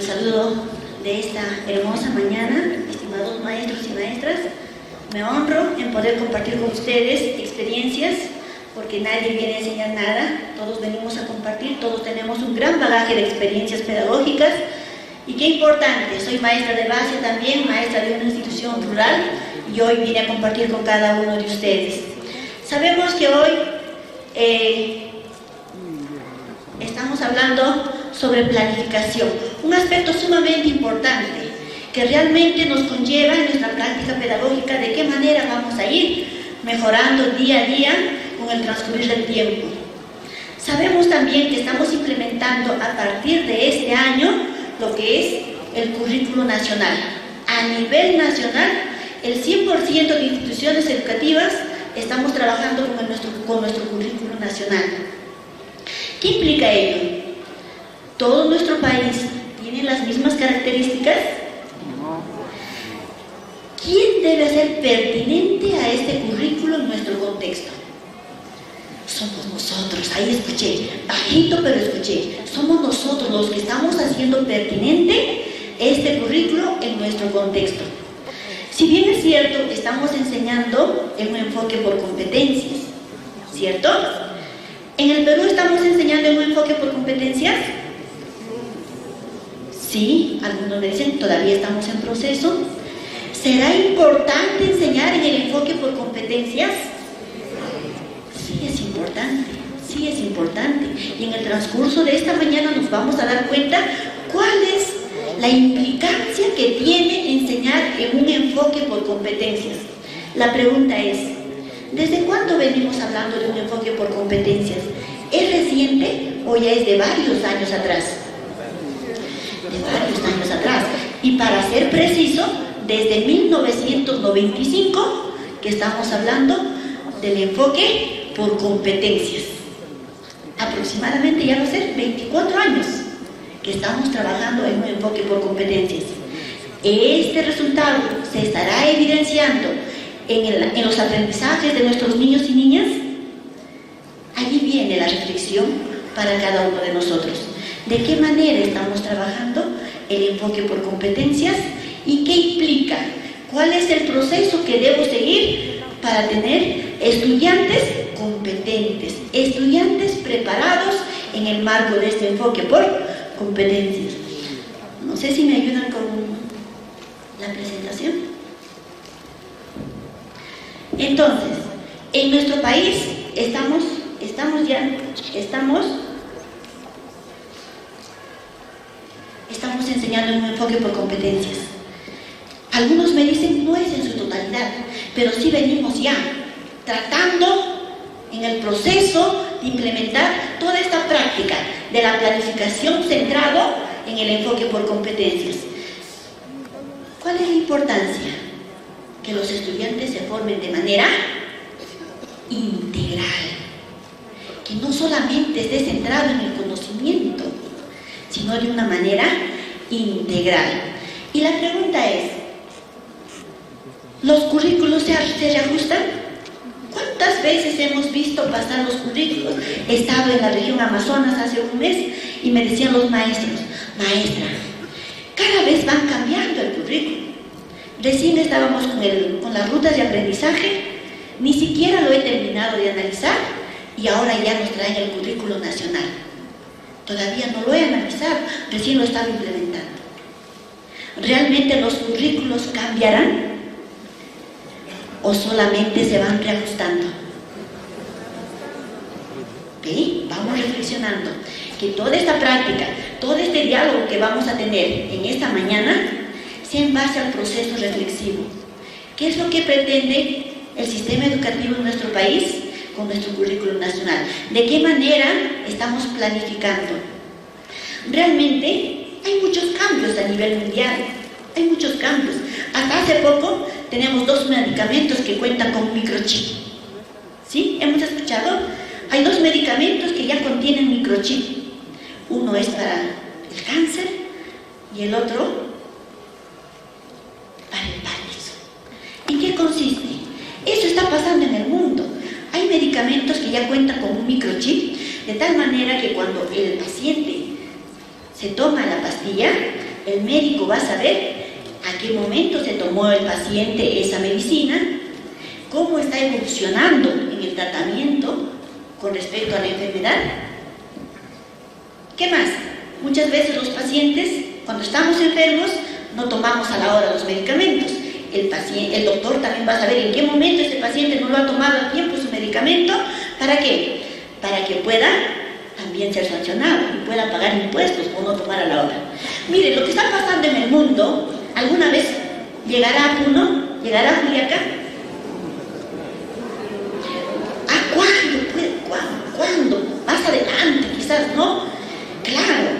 saludo de esta hermosa mañana, estimados maestros y maestras. Me honro en poder compartir con ustedes experiencias, porque nadie viene a enseñar nada, todos venimos a compartir, todos tenemos un gran bagaje de experiencias pedagógicas. Y qué importante, soy maestra de base también, maestra de una institución rural, y hoy vine a compartir con cada uno de ustedes. Sabemos que hoy estamos hablando sobre planificación, un aspecto sumamente importante que realmente nos conlleva en nuestra práctica pedagógica de qué manera vamos a ir mejorando día a día con el transcurrir del tiempo. Sabemos también que estamos implementando a partir de este año lo que es el currículo nacional. A nivel nacional, el 100% de instituciones educativas estamos trabajando con nuestro currículo nacional. ¿Qué implica ello? ¿Todo nuestro país tiene las mismas características? ¿Quién debe ser pertinente a este currículo en nuestro contexto? Somos nosotros, ahí escuché, bajito pero escuché, somos nosotros los que estamos haciendo pertinente este currículo en nuestro contexto. Si bien es cierto, estamos enseñando en un enfoque por competencias, ¿cierto? ¿En el Perú estamos enseñando en un enfoque por competencias? Sí, algunos me dicen, todavía estamos en proceso. ¿Será importante enseñar en el enfoque por competencias? Sí es importante, sí es importante. Y en el transcurso de esta mañana nos vamos a dar cuenta cuál es la implicancia que tiene enseñar en un enfoque por competencias. La pregunta es, ¿desde cuándo venimos hablando de un enfoque por competencias? ¿Es reciente o ya es de varios años atrás? De varios años atrás. Y para ser preciso, desde 1995 que estamos hablando del enfoque por competencias. Aproximadamente ya va a ser 24 años que estamos trabajando en un enfoque por competencias. Este resultado se estará evidenciando en los aprendizajes de nuestros niños y niñas. Allí viene la reflexión para cada uno de nosotros. ¿De qué manera estamos trabajando el enfoque por competencias y qué implica? ¿Cuál es el proceso que debo seguir para tener estudiantes competentes, estudiantes preparados en el marco de este enfoque por competencias? No sé si me ayudan con la presentación. Entonces, en nuestro país estamos enseñando en un enfoque por competencias. Algunos me dicen no es en su totalidad, pero sí venimos ya tratando en el proceso de implementar toda esta práctica de la planificación centrado en el enfoque por competencias. ¿Cuál es la importancia? Que los estudiantes se formen de manera integral, que no solamente esté centrado en el conocimiento, sino de una manera integral. Y la pregunta es, ¿los currículos se reajustan? ¿Cuántas veces hemos visto pasar los currículos? He estado en la región Amazonas hace un mes y me decían los maestros, maestra, cada vez van cambiando el currículo. Recién estábamos con las rutas de aprendizaje, ni siquiera lo he terminado de analizar y ahora ya nos traen el currículo nacional. Todavía no lo he analizado, recién lo estaba implementando. ¿Realmente los currículos cambiarán o solamente se van reajustando? ¿Ok? Vamos reflexionando que toda esta práctica, todo este diálogo que vamos a tener en esta mañana sea en base al proceso reflexivo. ¿Qué es lo que pretende el sistema educativo en nuestro país con nuestro currículo nacional? ¿De qué manera estamos planificando? Realmente hay muchos cambios a nivel mundial, hay muchos cambios. Hasta hace poco tenemos 2 medicamentos que cuentan con microchip. ¿Sí? ¿Hemos escuchado? Hay 2 medicamentos que ya contienen microchip. Uno es para el cáncer y el otro para el Parkinson. ¿En qué consiste? Eso está pasando en el mundo. Hay medicamentos que ya cuentan con un microchip, de tal manera que cuando el paciente se toma la pastilla, El médico va a saber a qué momento se tomó el paciente esa medicina, cómo está evolucionando en el tratamiento con respecto a la enfermedad. ¿Qué más? Muchas veces los pacientes, cuando estamos enfermos, no tomamos a la hora los medicamentos. El doctor también va a saber en qué momento ese paciente no lo ha tomado a tiempo su medicamento. ¿Para qué? Para que pueda también ser sancionado y pueda pagar impuestos o no tomar a la hora. Miren, lo que está pasando en el mundo, ¿alguna vez llegará a Puno? ¿Llegará a Juliaca? ¿A cuándo? ¿Cuándo? Más adelante, quizás, ¿no? Claro.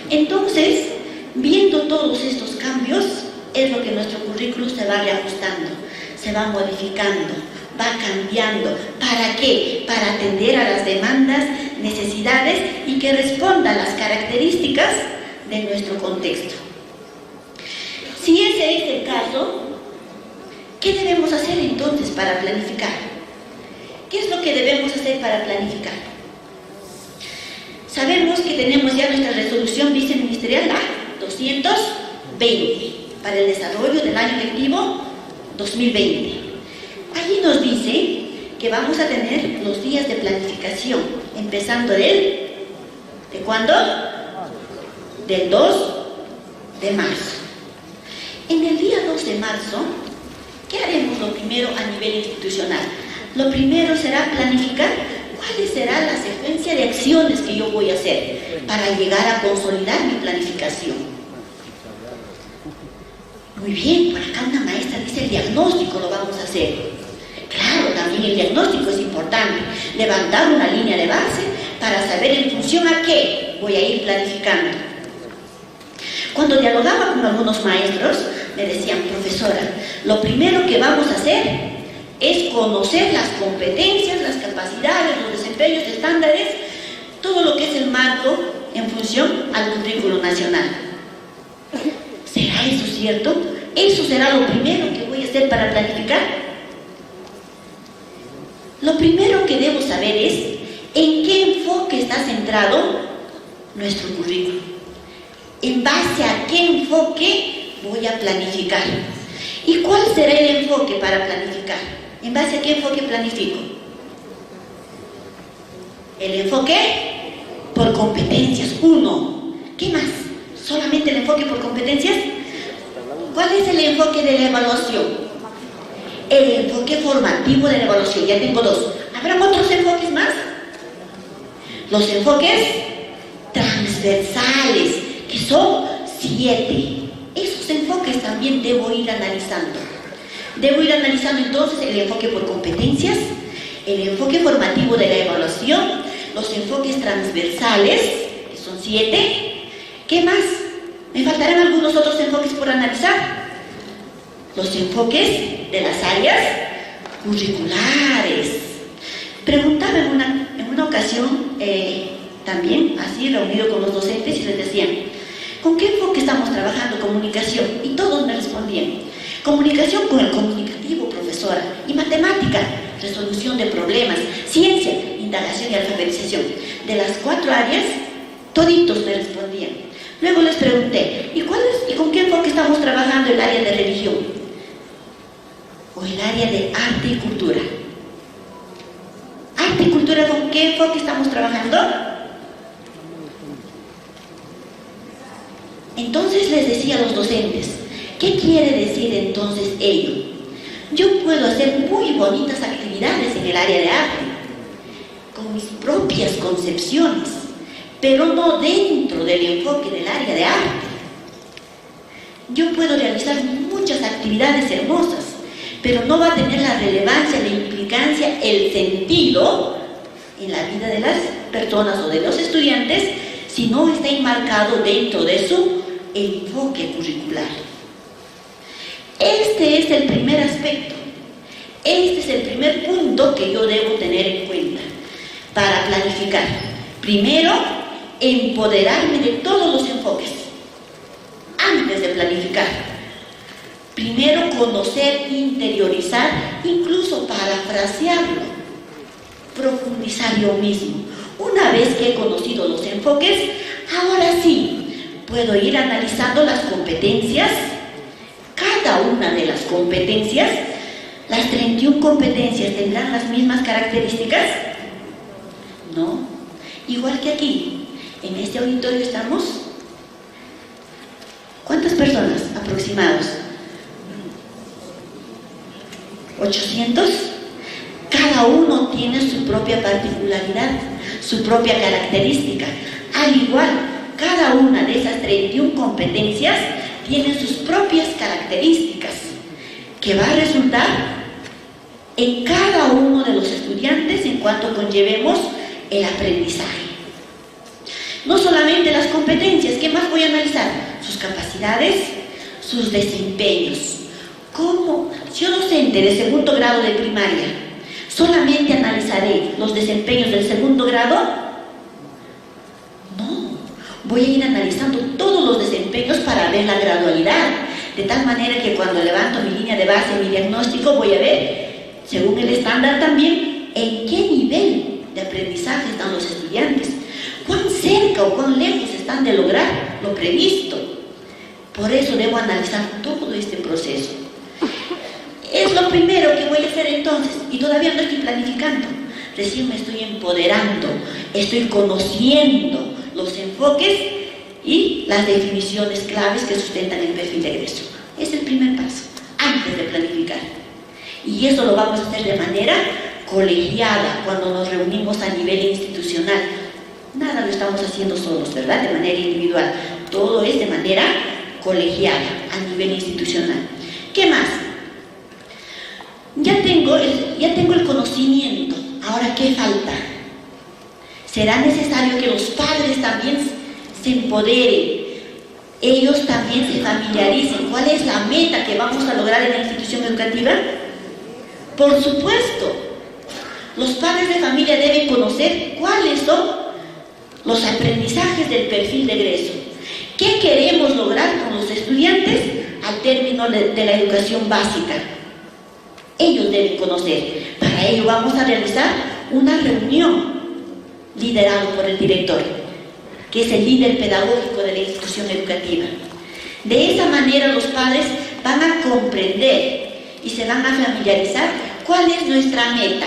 Entonces, viendo todos estos cambios, es lo que nuestro currículum se va reajustando, se va modificando, va cambiando. ¿Para qué? Para atender a las demandas, necesidades y que responda a las características de nuestro contexto. Si ese es el caso, ¿qué debemos hacer entonces para planificar? ¿Qué es lo que debemos hacer para planificar? Sabemos que tenemos ya nuestra resolución viceministerial, la 220, para el desarrollo del año lectivo 2020. Allí nos dice que vamos a tener los días de planificación, empezando ¿de cuándo? Del 2 de marzo. En el día 2 de marzo, ¿qué haremos lo primero a nivel institucional? Lo primero será planificar cuál será la secuencia de acciones que yo voy a hacer para llegar a consolidar mi planificación. Muy bien, por acá una maestra dice el diagnóstico lo vamos a hacer. Claro, también el diagnóstico es importante. Levantar una línea de base para saber en función a qué voy a ir planificando. Cuando dialogaba con algunos maestros, me decían, profesora, lo primero que vamos a hacer es conocer las competencias, las capacidades, los desempeños estándares, todo lo que es el marco en función al currículo nacional. ¿Será eso cierto? ¿Eso será lo primero que voy a hacer para planificar? Lo primero que debo saber es en qué enfoque está centrado nuestro currículo. ¿En base a qué enfoque voy a planificar? ¿Y cuál será el enfoque para planificar? ¿En base a qué enfoque planifico? El enfoque por competencias. 1. ¿Qué más? ¿Solamente el enfoque por competencias? ¿Cuál es el enfoque de la evaluación? El enfoque formativo de la evaluación. Ya tengo 2. ¿Habrán otros enfoques más? Los enfoques transversales, que son 7. Esos enfoques también debo ir analizando. Debo ir analizando entonces el enfoque por competencias, el enfoque formativo de la evaluación, los enfoques transversales, que son 7. ¿Qué más? Me faltarán algunos otros enfoques por analizar. Los enfoques de las áreas curriculares. Preguntaba en una ocasión, también así reunido con los docentes, y les decían, ¿con qué enfoque estamos trabajando? Comunicación. Y todos me respondían, comunicación con el comunicativo, profesora, y matemática, resolución de problemas, ciencia, indagación y alfabetización. De las 4 áreas, toditos me respondían. Luego les pregunté, ¿y con qué enfoque estamos trabajando el área de religión? ¿O el área de arte y cultura? ¿Arte y cultura con qué enfoque estamos trabajando? Entonces les decía a los docentes, ¿qué quiere decir entonces ello? Yo puedo hacer muy bonitas actividades en el área de arte, con mis propias concepciones, pero no dentro del enfoque del área de arte. Yo puedo realizar muchas actividades hermosas, pero no va a tener la relevancia, la implicancia, el sentido en la vida de las personas o de los estudiantes si no está enmarcado dentro de su enfoque curricular. Este es el primer aspecto, este es el primer punto que yo debo tener en cuenta para planificar. Primero, empoderarme de todos los enfoques antes de planificar. Primero, conocer, interiorizar, incluso parafrasearlo, profundizar yo mismo. Una vez que he conocido los enfoques, ahora sí, puedo ir analizando las competencias, cada una de las competencias. ¿Las 31 competencias tendrán las mismas características? No. Igual que aquí, en este auditorio estamos, ¿cuántas personas aproximados? 800. Cada uno tiene su propia particularidad, su propia característica. Al igual, cada una de esas 31 competencias tiene sus propias características, que va a resultar en cada uno de los estudiantes en cuanto conllevemos el aprendizaje. No solamente las competencias, ¿qué más voy a analizar? Sus capacidades, sus desempeños. ¿Cómo? Si yo docente de segundo grado de primaria, ¿solamente analizaré los desempeños del segundo grado? No, voy a ir analizando todos los desempeños para ver la gradualidad, de tal manera que cuando levanto mi línea de base, mi diagnóstico, voy a ver, según el estándar también, en qué nivel de aprendizaje están los estudiantes, cuán cerca o cuán lejos están de lograr lo previsto. Por eso debo analizar todo este proceso. Es lo primero que voy a hacer entonces, y todavía no estoy planificando. Recién me estoy empoderando, estoy conociendo los enfoques y las definiciones claves que sustentan el perfil de egreso. Es el primer paso, antes de planificar. Y eso lo vamos a hacer de manera colegiada, cuando nos reunimos a nivel institucional. Nada lo estamos haciendo solos, ¿verdad? De manera individual. Todo es de manera colegiada, a nivel institucional. ¿Qué más? Ya tengo el conocimiento. Ahora, ¿qué falta? Será necesario que los padres también se empoderen, ellos también se familiaricen. ¿Cuál es la meta que vamos a lograr en la institución educativa? Por supuesto, los padres de familia deben conocer cuáles son los aprendizajes del perfil de egreso. ¿Qué queremos lograr con los estudiantes al término de la educación básica? Ellos deben conocer. Para ello vamos a realizar una reunión liderada por el director, que es el líder pedagógico de la institución educativa. De esa manera los padres van a comprender y se van a familiarizar cuál es nuestra meta,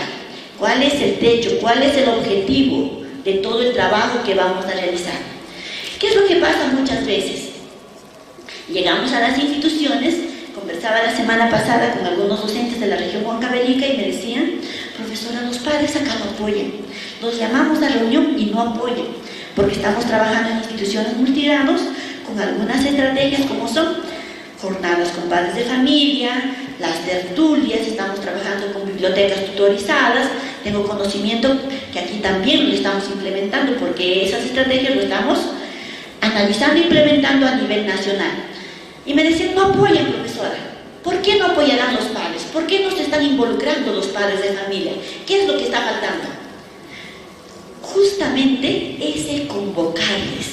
cuál es el techo, cuál es el objetivo de todo el trabajo que vamos a realizar. ¿Qué es lo que pasa muchas veces? Llegamos a las instituciones. Conversaba la semana pasada con algunos docentes de la región huancavelica y me decían: profesora, los padres acá no apoyan. Los llamamos a reunión y no apoyan, porque estamos trabajando en instituciones multigrados con algunas estrategias como son jornadas con padres de familia, las tertulias, estamos trabajando con bibliotecas tutorizadas. Tengo conocimiento que aquí también lo estamos implementando, porque esas estrategias lo estamos analizando e implementando a nivel nacional. Y me decían: no apoyan, profesora. ¿Por qué no apoyarán los padres? ¿Por qué no se están involucrando los padres de familia? ¿Qué es lo que está faltando? Justamente es el convocarles,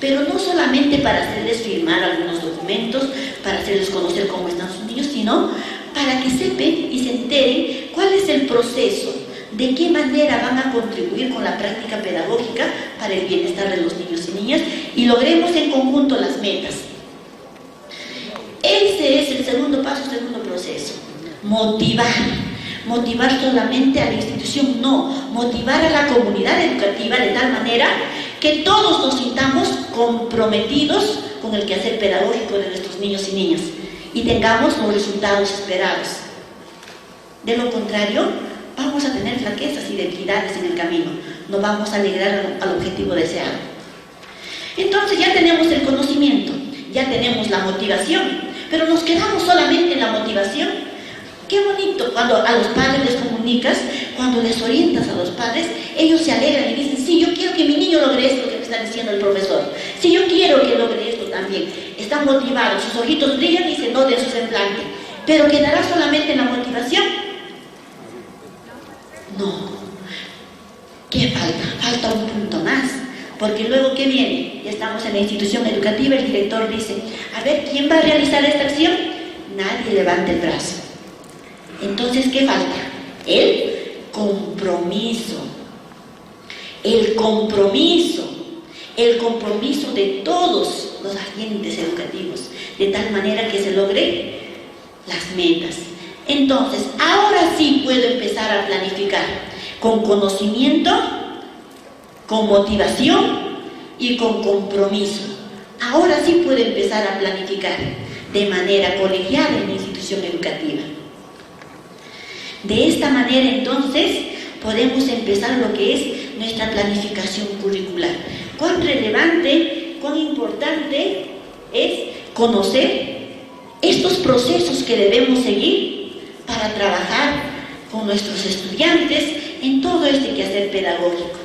pero no solamente para hacerles firmar algunos documentos, para hacerles conocer cómo están sus niños, sino para que sepan y se enteren cuál es el proceso, de qué manera van a contribuir con la práctica pedagógica para el bienestar de los niños y niñas, y logremos en conjunto las metas. Ese es el segundo paso, segundo proceso. Motivar. Motivar solamente a la institución, no. Motivar a la comunidad educativa de tal manera que todos nos sintamos comprometidos con el quehacer pedagógico de nuestros niños y niñas y tengamos los resultados esperados. De lo contrario, vamos a tener flaquezas y debilidades en el camino. No vamos a llegar al objetivo deseado. Entonces ya tenemos el conocimiento, ya tenemos la motivación, pero nos quedamos solamente en la motivación. Qué bonito cuando a los padres les comunicas, cuando les orientas a los padres, ellos se alegran y dicen: sí, yo quiero que mi niño logre esto que me está diciendo el profesor. Sí, yo quiero que logre esto también. Están motivados, sus ojitos brillan y se nota en su semblante. Pero ¿quedará solamente en la motivación? No. ¿Qué falta? Falta un punto más. Porque luego, ¿qué viene? Ya estamos en la institución educativa, el director dice: a ver, ¿quién va a realizar esta acción? Nadie levanta el brazo. Entonces, ¿qué falta? El compromiso. El compromiso. el compromiso de todos los agentes educativos, de tal manera que se logren las metas. Entonces, ahora sí puedo empezar a planificar con conocimiento, con motivación y con compromiso. Ahora sí puedo empezar a planificar de manera colegiada en mi institución educativa. De esta manera, entonces, podemos empezar lo que es nuestra planificación curricular. Cuán relevante, cuán importante es conocer estos procesos que debemos seguir para trabajar con nuestros estudiantes en todo este quehacer pedagógico.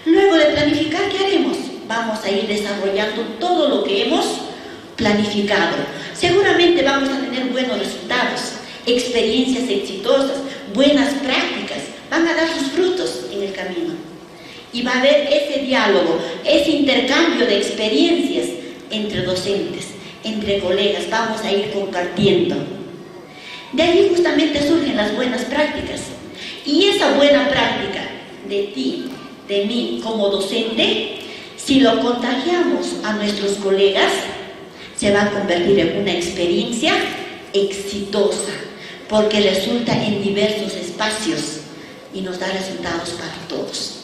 Luego de planificar, ¿qué haremos? Vamos a ir desarrollando todo lo que hemos planificado. Seguramente vamos a tener buenos resultados, experiencias exitosas, buenas prácticas, van a dar sus frutos en el camino. Y va a haber ese diálogo, ese intercambio de experiencias entre docentes, entre colegas, vamos a ir compartiendo. De ahí justamente surgen las buenas prácticas. Y esa buena práctica de ti, de mí como docente, si lo contagiamos a nuestros colegas, se va a convertir en una experiencia exitosa, porque resulta en diversos espacios y nos da resultados para todos.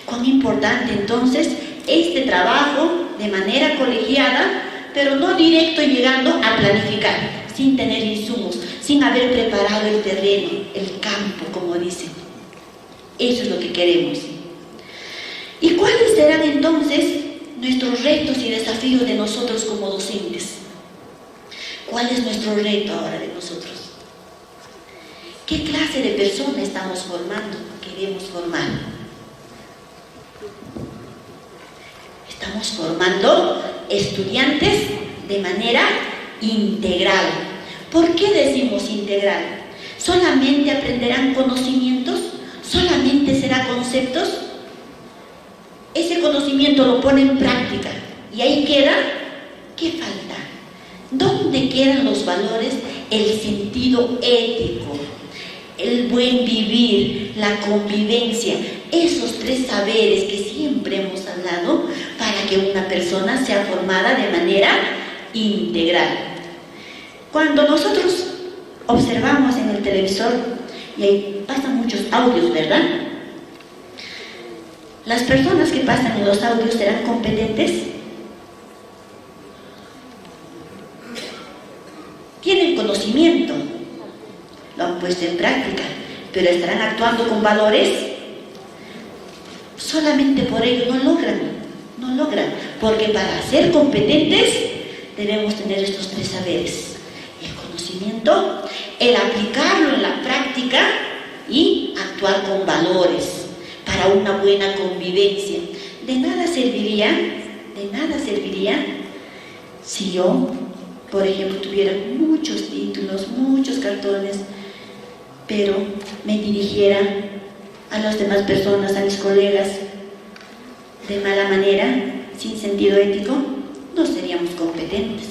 Cuán importante entonces este trabajo de manera colegiada, pero no directo llegando a planificar, sin tener insumos, sin haber preparado el terreno, el campo, como dicen. Eso es lo que queremos. ¿Y cuáles serán entonces nuestros retos y desafíos de nosotros como docentes? ¿Cuál es nuestro reto ahora de nosotros? ¿Qué clase de persona estamos formando, queremos formar? Estamos formando estudiantes de manera integral. ¿Por qué decimos integral? ¿Solamente aprenderán conocimientos? ¿Solamente será conceptos? Ese conocimiento lo pone en práctica y ahí queda. ¿Qué falta? ¿Dónde quedan los valores? El sentido ético, el buen vivir, la convivencia, esos tres saberes que siempre hemos hablado para que una persona sea formada de manera integral. Cuando nosotros observamos en el televisor, y ahí pasan muchos audios, ¿verdad? ¿Las personas que pasan en los audios serán competentes? Tienen conocimiento, lo han puesto en práctica, pero estarán actuando con valores. Solamente por ello no logran, porque para ser competentes debemos tener estos tres saberes: el conocimiento, el aplicarlo en la práctica y actuar con valores para una buena convivencia. De nada serviría si yo, por ejemplo, tuviera muchos títulos, muchos cartones, pero me dirigiera a las demás personas, a mis colegas, de mala manera, sin sentido ético, no seríamos competentes.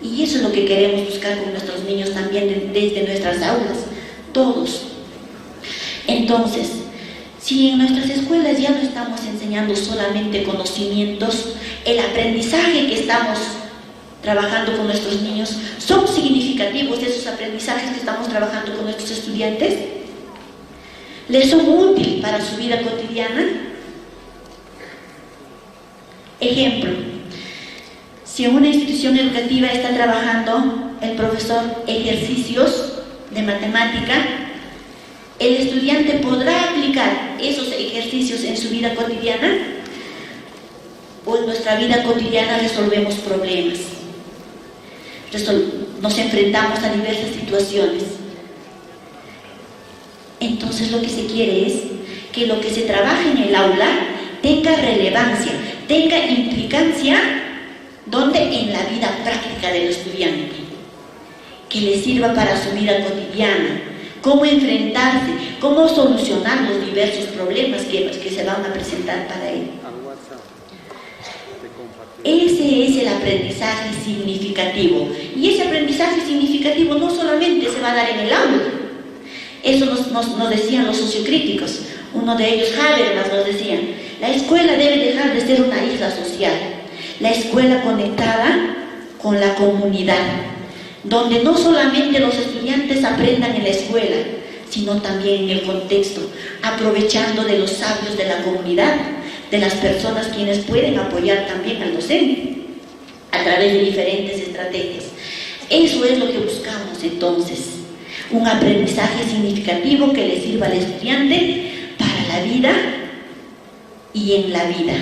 Y eso es lo que queremos buscar con nuestros niños también desde nuestras aulas, todos. Entonces, si en nuestras escuelas ya no estamos enseñando solamente conocimientos, el aprendizaje que estamos trabajando con nuestros niños, ¿son significativos esos aprendizajes que estamos trabajando con nuestros estudiantes? ¿Les son útiles para su vida cotidiana? Ejemplo, si en una institución educativa está trabajando el profesor ejercicios de matemática, ¿el estudiante podrá aplicar esos ejercicios en su vida cotidiana? ¿O en nuestra vida cotidiana resolvemos problemas? Nos enfrentamos a diversas situaciones. Entonces lo que se quiere es que lo que se trabaja en el aula tenga relevancia, tenga implicancia, ¿dónde? En la vida práctica del estudiante, que le sirva para su vida cotidiana, cómo enfrentarse, cómo solucionar los diversos problemas que se van a presentar para él. Ese es el aprendizaje significativo. Y ese aprendizaje significativo no solamente se va a dar en el aula. Eso nos decían los sociocríticos. Uno de ellos, Habermas, nos decía La escuela debe dejar de ser una isla social. La escuela conectada con la comunidad, donde no solamente los estudiantes aprendan en la escuela, sino también en el contexto, aprovechando de los sabios de la comunidad, de las personas quienes pueden apoyar también al docente a través de diferentes estrategias. Eso es lo que buscamos entonces, un aprendizaje significativo que le sirva al estudiante para la vida y en la vida.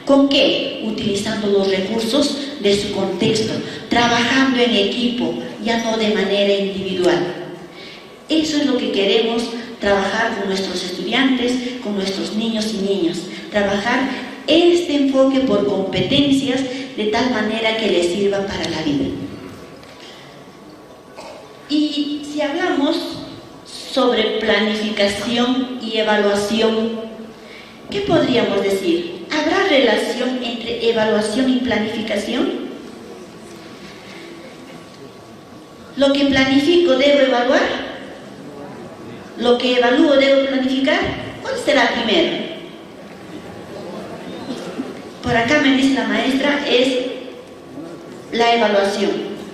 ¿Con qué? Utilizando los recursos de su contexto, trabajando en equipo, ya no de manera individual. Eso es lo que queremos trabajar con nuestros estudiantes, con nuestros niños y niñas. Trabajar este enfoque por competencias de tal manera que les sirva para la vida. Y si hablamos sobre planificación y evaluación, ¿qué podríamos decir? ¿Habrá relación entre evaluación y planificación? ¿Lo que planifico debo evaluar? ¿Lo que evalúo debo planificar? ¿Cuál será primero? Por acá me dice la maestra, es la evaluación.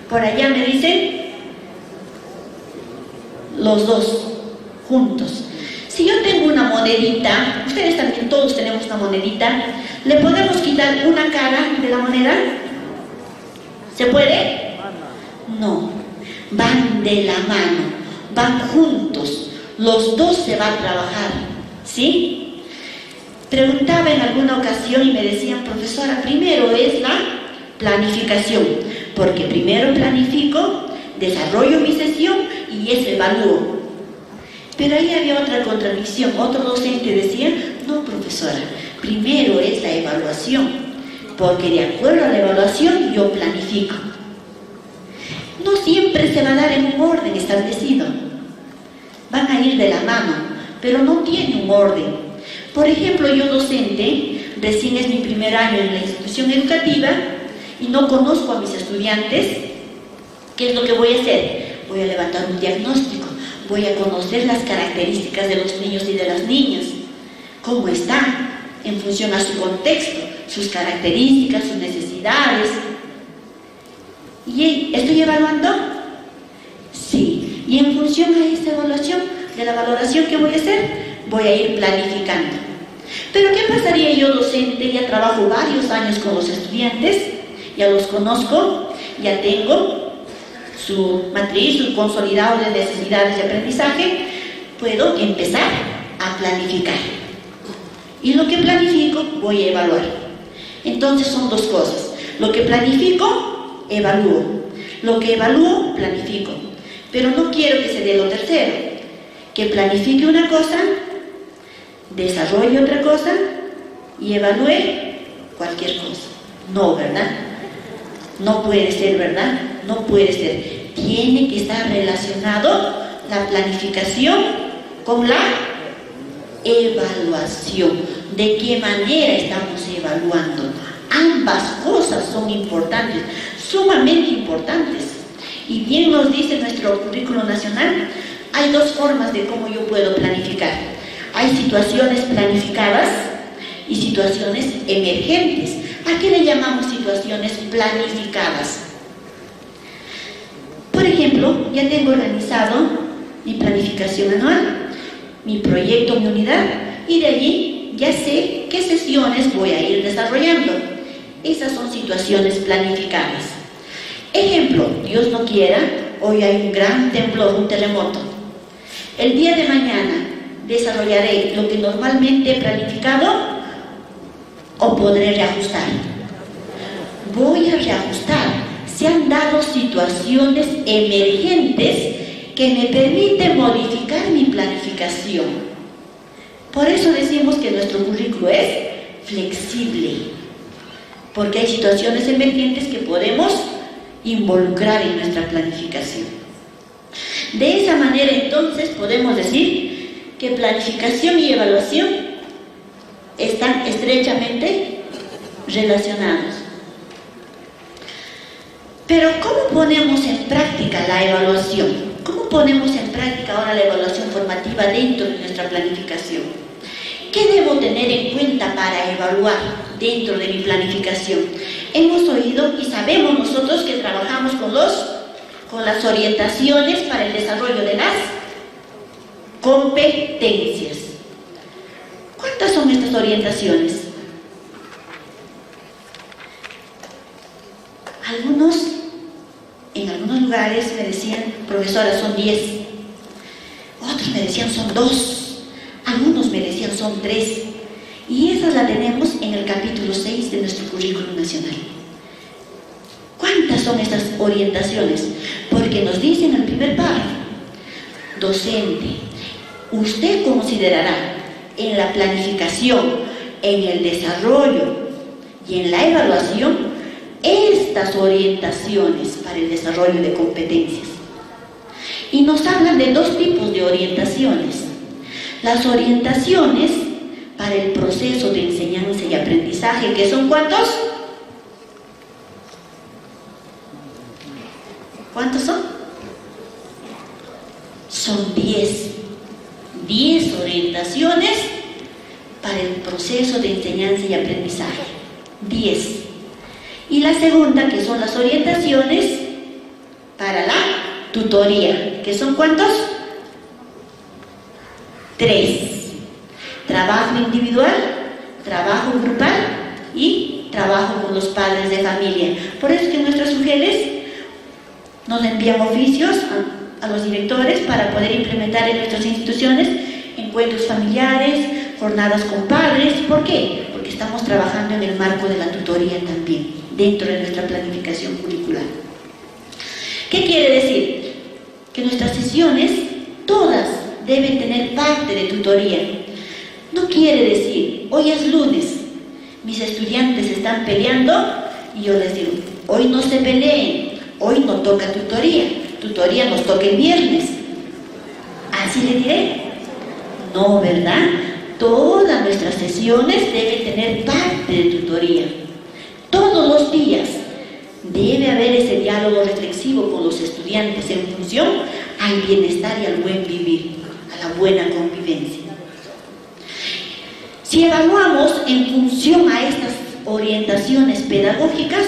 Por allá me dicen los dos juntos. Si yo tengo una monedita, ustedes también, todos tenemos una monedita, ¿le podemos quitar una cara de la moneda? ¿Se puede? No, van de la mano, van juntos, los dos se van a trabajar, ¿sí? Preguntaba en alguna ocasión y me decían, profesora, primero es la planificación, porque primero planifico, desarrollo mi sesión y eso evalúo. Pero ahí había otra contradicción. Otro docente decía, no, profesora, primero es la evaluación, porque de acuerdo a la evaluación yo planifico. No siempre se va a dar en un orden establecido. Van a ir de la mano, pero no tiene un orden. Por ejemplo, yo docente, recién es mi primer año en la institución educativa y no conozco a mis estudiantes. ¿Qué es lo que voy a hacer? Voy a levantar un diagnóstico, voy a conocer las características de los niños y de las niñas, cómo están en función a su contexto, sus características, sus necesidades. ¿Y estoy evaluando? Sí. Y en función a esa evaluación, de la valoración que voy a hacer, voy a ir planificando. Pero ¿qué pasaría yo, docente? Ya trabajo varios años con los estudiantes, ya los conozco, ya tengo su matriz, su consolidado de necesidades de aprendizaje, puedo empezar a planificar. Y lo que planifico, voy a evaluar. Entonces son dos cosas. Lo que planifico, evalúo. Lo que evalúo, planifico. Pero no quiero que se dé lo tercero. Que planifique una cosa, desarrolle otra cosa y evalúe cualquier cosa. No, ¿verdad? No puede ser, ¿verdad? No puede ser. Tiene que estar relacionado la planificación con la evaluación. ¿De qué manera estamos evaluando? Ambas cosas son importantes, sumamente importantes. Y bien nos dice nuestro currículo nacional, hay dos formas de cómo yo puedo planificar. Hay situaciones planificadas y situaciones emergentes. ¿A qué le llamamos situaciones planificadas? Por ejemplo, ya tengo organizado mi planificación anual, mi proyecto, mi unidad, y de allí ya sé qué sesiones voy a ir desarrollando. Esas son situaciones planificadas. Ejemplo, Dios no quiera, hoy hay un gran temblor, un terremoto. El día de mañana desarrollaré lo que normalmente he planificado o podré reajustar. Voy a reajustar. Se han dado situaciones emergentes que me permiten modificar mi planificación. Por eso decimos que nuestro currículo es flexible, porque hay situaciones emergentes que podemos involucrar en nuestra planificación. De esa manera entonces podemos decir que planificación y evaluación están estrechamente relacionados. Pero ¿cómo ponemos en práctica la evaluación? ¿Cómo ponemos en práctica ahora la evaluación formativa dentro de nuestra planificación? ¿Qué debo tener en cuenta para evaluar dentro de mi planificación? Hemos oído y sabemos nosotros que trabajamos con las orientaciones para el desarrollo de las competencias. ¿Cuántas son estas orientaciones? En algunos lugares me decían, profesora, son 10. Otros me decían, son 2. Algunos me decían, son 3. Y esas las tenemos en el capítulo 6 de nuestro currículum nacional. ¿Cuántas son estas orientaciones? Porque nos dice en el primer párrafo, docente, usted considerará en la planificación, en el desarrollo y en la evaluación estas orientaciones para el desarrollo de competencias. Y nos hablan de 2 tipos de orientaciones. Las orientaciones para el proceso de enseñanza y aprendizaje, que son ¿cuántos? ¿Cuántos son? Son 10. 10 orientaciones para el proceso de enseñanza y aprendizaje. 10. Y la segunda, que son las orientaciones para la tutoría, que son ¿cuántos? 3. Trabajo individual, trabajo grupal y trabajo con los padres de familia. Por eso es que nuestras mujeres nos envían oficios a los directores para poder implementar en nuestras instituciones encuentros familiares, jornadas con padres. ¿Por qué? Porque estamos trabajando en el marco de la tutoría también, dentro de nuestra planificación curricular. ¿Qué quiere decir? Que nuestras sesiones, todas, deben tener parte de tutoría. No quiere decir, hoy es lunes, mis estudiantes están peleando y yo les digo, hoy no se peleen, hoy no toca tutoría nos toca el viernes. ¿Así le diré? No, ¿verdad? Todas nuestras sesiones deben tener parte de tutoría. Todos los días debe haber ese diálogo reflexivo con los estudiantes en función al bienestar y al buen vivir, a la buena convivencia. Si evaluamos en función a estas orientaciones pedagógicas,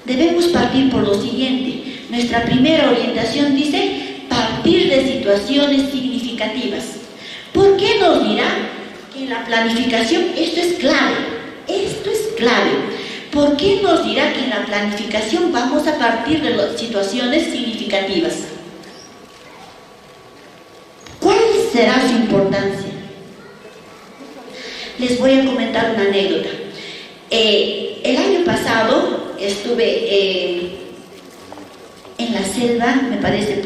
debemos partir por lo siguiente. Nuestra primera orientación dice partir de situaciones significativas. ¿Por qué nos dirá que en la planificación esto es clave? Esto es clave. ¿Por qué nos dirá que en la planificación vamos a partir de las situaciones significativas? ¿Cuál será su importancia? Les voy a comentar una anécdota. El año pasado estuve en la selva, me parece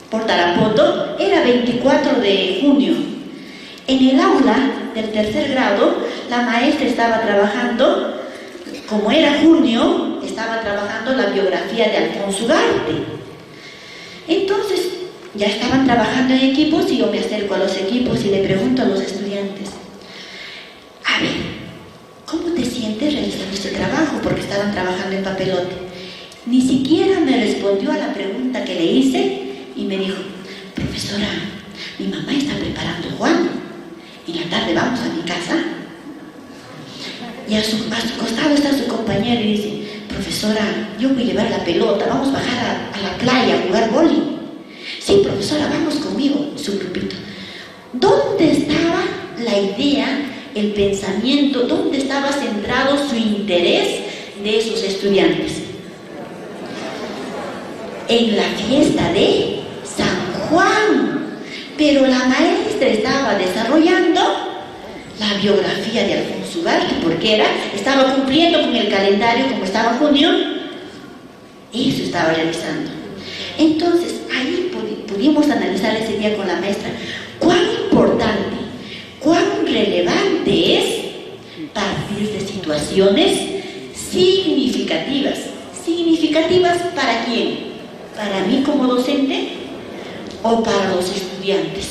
por Tarapoto, era 24 de junio. En el aula del 3er grado, la maestra estaba trabajando, como era junio, estaba trabajando la biografía de Alfonso Ugarte. Entonces, ya estaban trabajando en equipos y yo me acerco a los equipos y le pregunto a los estudiantes, a ver, ¿cómo te sientes realizando este trabajo? Porque estaban trabajando en papelote. Ni siquiera me respondió a la pregunta que le hice y me dijo, profesora, mi mamá está preparando Juan. En la tarde vamos a mi casa. Y a su costado está su compañero y dice, profesora, yo voy a llevar la pelota, vamos a bajar a la playa a jugar boli. Sí, profesora, vamos conmigo, su grupito. ¿Dónde estaba la idea, el pensamiento, dónde estaba centrado su interés de esos estudiantes? En la fiesta de San Juan. Pero la maestra estaba desarrollando la biografía de Alfonso Ugarte, porque estaba cumpliendo con el calendario, como estaba junio, eso estaba realizando. Entonces, ahí pudimos analizar ese día con la maestra cuán importante, cuán relevante es partir de situaciones significativas. ¿Significativas para quién? ¿Para mí como docente o para los estudiantes?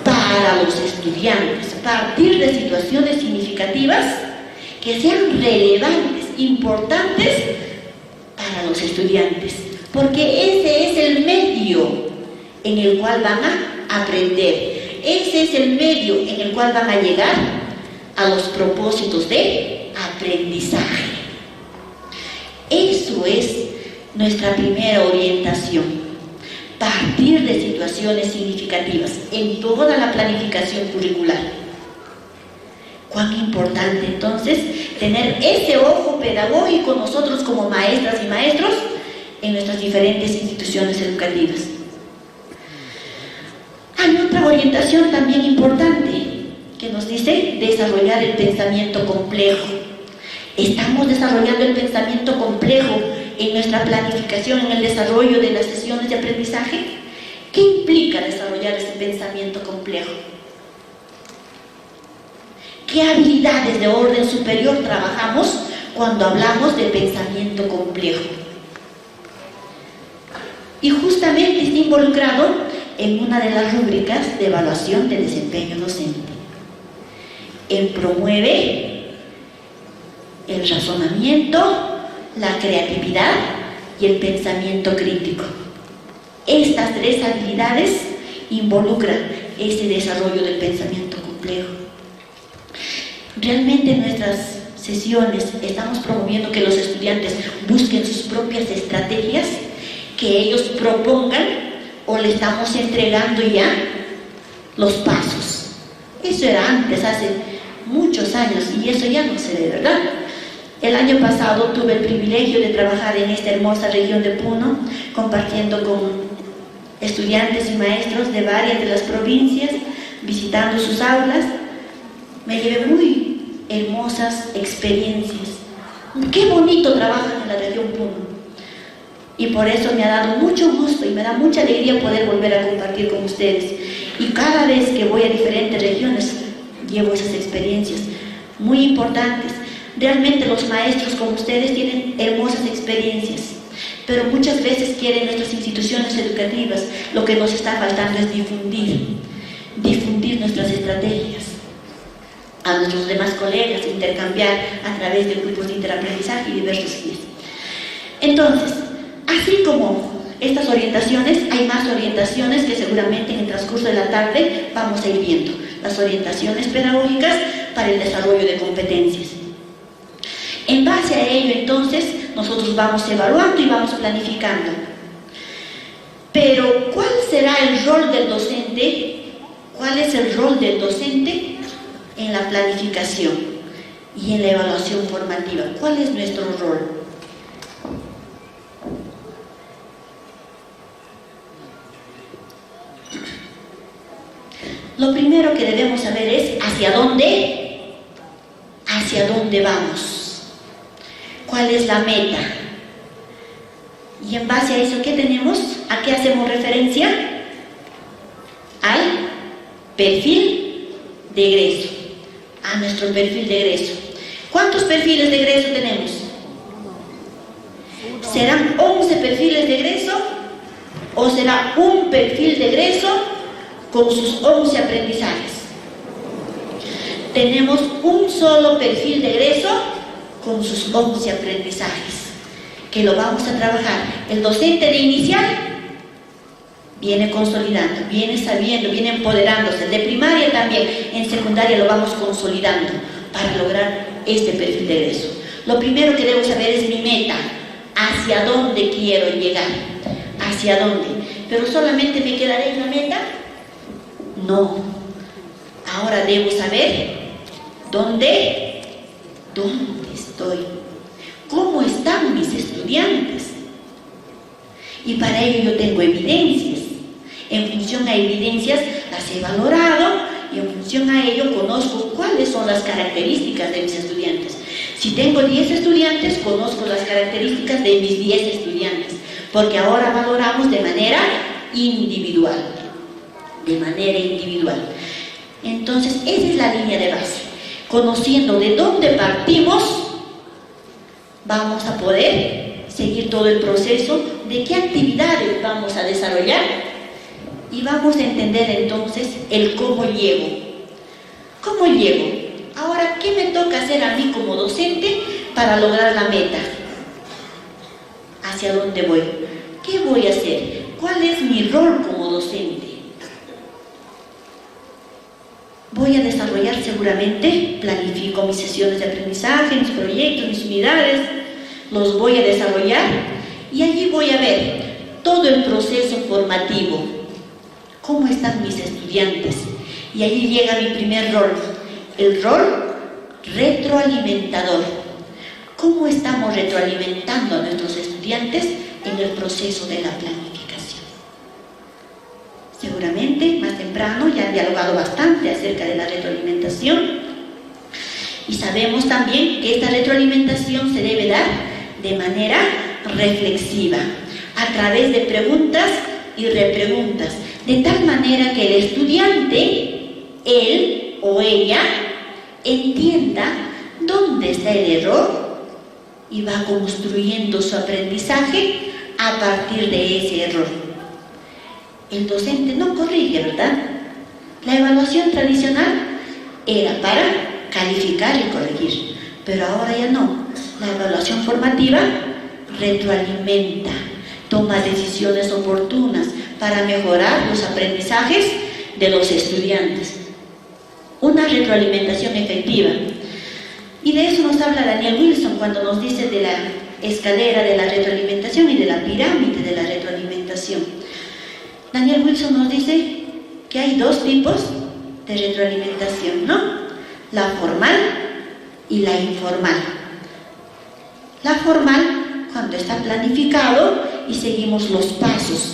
Para los estudiantes. Partir de situaciones significativas que sean relevantes, importantes para los estudiantes, porque ese es el medio en el cual van a aprender. ese es el medio en el cual van a llegar a los propósitos de aprendizaje. Eso es nuestra primera orientación. Partir de situaciones significativas en toda la planificación curricular. Cuán importante entonces tener ese ojo pedagógico nosotros como maestras y maestros en nuestras diferentes instituciones educativas. Hay otra orientación también importante que nos dice desarrollar el pensamiento complejo. Estamos desarrollando el pensamiento complejo en nuestra planificación, en el desarrollo de las sesiones de aprendizaje. ¿Qué implica desarrollar ese pensamiento complejo? ¿Qué habilidades de orden superior trabajamos cuando hablamos de pensamiento complejo? Y justamente está involucrado en una de las rúbricas de evaluación de desempeño docente. Él promueve el razonamiento, la creatividad y el pensamiento crítico. Estas tres habilidades involucran ese desarrollo del pensamiento complejo. Realmente en nuestras sesiones estamos promoviendo que los estudiantes busquen sus propias estrategias, que ellos propongan, o le estamos entregando ya los pasos. Eso era antes, hace muchos años, y eso ya no se ve, ¿verdad? El año pasado tuve el privilegio de trabajar en esta hermosa región de Puno, compartiendo con estudiantes y maestros de varias de las provincias, visitando sus aulas. Me llevé muy hermosas experiencias. Qué bonito trabajan en la región Puno. Y por eso me ha dado mucho gusto y me da mucha alegría poder volver a compartir con ustedes. Y cada vez que voy a diferentes regiones, llevo esas experiencias muy importantes. Realmente los maestros como ustedes tienen hermosas experiencias, pero muchas veces quieren nuestras instituciones educativas, lo que nos está faltando es difundir nuestras estrategias a nuestros demás colegas, intercambiar a través de grupos de interaprendizaje y diversos guías. Entonces, así como estas orientaciones, hay más orientaciones que seguramente en el transcurso de la tarde vamos a ir viendo. Las orientaciones pedagógicas para el desarrollo de competencias. En base a ello, entonces, nosotros vamos evaluando y vamos planificando. Pero, ¿cuál será el rol del docente? ¿Cuál es el rol del docente en la planificación y en la evaluación formativa? ¿Cuál es nuestro rol? Lo primero que debemos saber es hacia dónde vamos. ¿Cuál es la meta? Y en base a eso, ¿qué tenemos? ¿A qué hacemos referencia? Al perfil de egreso. A nuestro perfil de egreso. ¿Cuántos perfiles de egreso tenemos? ¿Serán 11 perfiles de egreso? ¿O será un perfil de egreso con sus 11 aprendizajes? Tenemos un solo perfil de egreso con sus 11 aprendizajes, que lo vamos a trabajar. El docente de inicial viene consolidando, viene sabiendo, viene empoderándose. De primaria también, en secundaria lo vamos consolidando para lograr este perfil de egreso. Lo primero que debo saber es mi meta, hacia dónde quiero llegar, hacia dónde. Pero solamente me quedaré en la meta. No, ahora debo saber dónde estoy, cómo están mis estudiantes, y para ello yo tengo evidencias. En función a evidencias las he valorado y en función a ello conozco cuáles son las características de mis estudiantes. Si tengo 10 estudiantes, conozco las características de mis 10 estudiantes, porque ahora valoramos de manera individual. Entonces, esa es la línea de base. Conociendo de dónde partimos, vamos a poder seguir todo el proceso de qué actividades vamos a desarrollar y vamos a entender entonces el cómo llego. ¿Cómo llego? Ahora, ¿qué me toca hacer a mí como docente para lograr la meta? ¿Hacia dónde voy? ¿Qué voy a hacer? ¿Cuál es mi rol como docente? Voy a desarrollar seguramente, planifico mis sesiones de aprendizaje, mis proyectos, mis unidades, los voy a desarrollar y allí voy a ver todo el proceso formativo, cómo están mis estudiantes. Y allí llega mi primer rol, el rol retroalimentador. ¿Cómo estamos retroalimentando a nuestros estudiantes en el proceso de la planificación? Seguramente más temprano ya han dialogado bastante acerca de la retroalimentación y sabemos también que esta retroalimentación se debe dar de manera reflexiva, a través de preguntas y repreguntas, de tal manera que el estudiante, él o ella, entienda dónde está el error y va construyendo su aprendizaje a partir de ese error. El docente no corrige, ¿verdad? La evaluación tradicional era para calificar y corregir, pero ahora ya no. La evaluación formativa retroalimenta, toma decisiones oportunas para mejorar los aprendizajes de los estudiantes. Una retroalimentación efectiva. Y de eso nos habla Daniel Wilson cuando nos dice de la escalera de la retroalimentación y de la pirámide de la retroalimentación. Daniel Wilson nos dice que hay dos tipos de retroalimentación, ¿no? La formal y la informal. La formal, cuando está planificado y seguimos los pasos